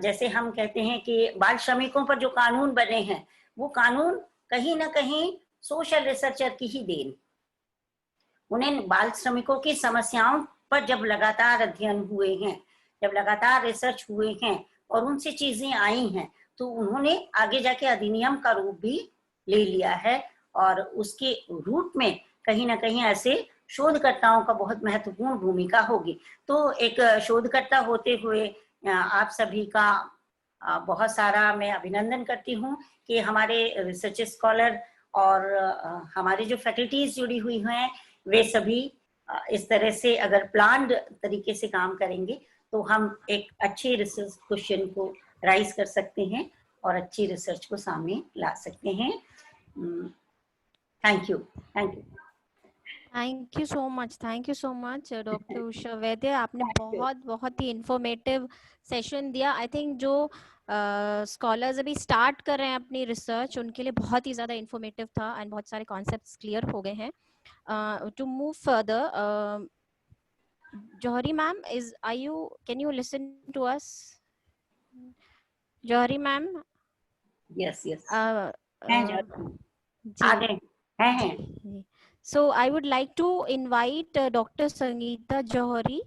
जैसे हम कहते हैं कि बाल श्रमिकों पर जो कानून बने हैं, वो कानून कहीं ना कहीं सोशल रिसर्चर की ही देन। उन्हें बाल श्रमिकों की समस्याओं पर जब लगातार अध्ययन हुए हैं, जब लगातार रिसर्च हुए हैं और उनसे चीजें आई हैं, तो उन्होंने आगे जाके अधिनियम का रूप भी ले लिया है। और उसके रूट में कहीं ना कहीं ऐसे शोधकर्ताओं का बहुत महत्वपूर्ण भूमिका होगी। तो एक शोधकर्ता होते हुए आप सभी का बहुत सारा मैं अभिनंदन करती हूँ कि हमारे रिसर्च स्कॉलर और हमारे जो फैकल्टीज जुड़ी हुई हैं, वे सभी इस तरह से अगर प्लान्ड तरीके से काम करेंगे तो हम एक अच्छी रिसर्च क्वेश्चन को राइज कर सकते हैं और अच्छी रिसर्च को सामने ला सकते हैं। Thank you. Thank you so much doctor Usha Vaidya. आपने बहुत ही इंफॉर्मेटिव सेशन दिया। आई थिंक जो स्कॉलर्स अभी स्टार्ट कर रहे हैं अपनी रिसर्च, उनके लिए बहुत ही ज्यादा इंफॉर्मेटिव था एंड बहुत सारे कॉन्सेप्ट्स क्लियर हो गए हैं। To move further, Johari ma'am, can you listen to us? Johari ma'am? Yes. जी. So I would like to invite Dr. Sangeeta Johari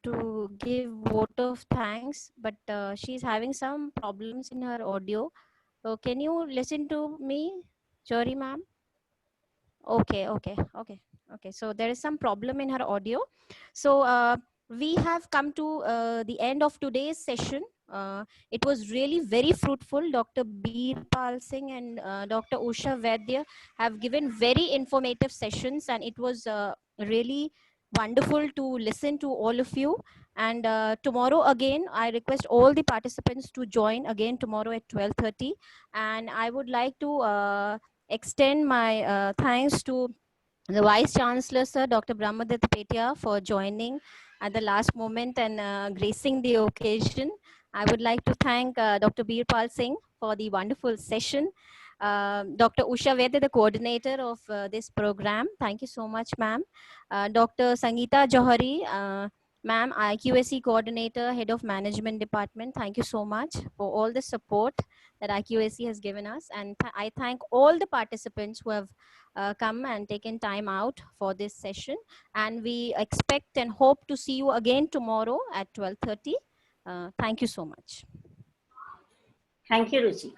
to give vote of thanks, but she's having some problems in her audio. So can you listen to me, Johari ma'am? Okay. So there is some problem in her audio. So we have come to the end of today's session. It was really very fruitful. Dr. Birpal Singh and Dr. Usha Vaidya have given very informative sessions, and it was really wonderful to listen to all of you. And tomorrow again, I request all the participants to join again tomorrow at 12:30. And I would like to extend my thanks to the Vice Chancellor, Sir, Dr. Brahmadatta Petia, for joining at the last moment and gracing the occasion. I would like to thank Dr. Birpal Singh for the wonderful session. Dr. Usha Vaidya, the coordinator of this program. Thank you so much, ma'am. Dr. Sangeeta Johari, ma'am, IQAC coordinator, head of management department. Thank you so much for all the support that IQAC has given us. And I thank all the participants who have come and taken time out for this session. And we expect and hope to see you again tomorrow at 12:30. Thank you so much. Thank you, Ruchi.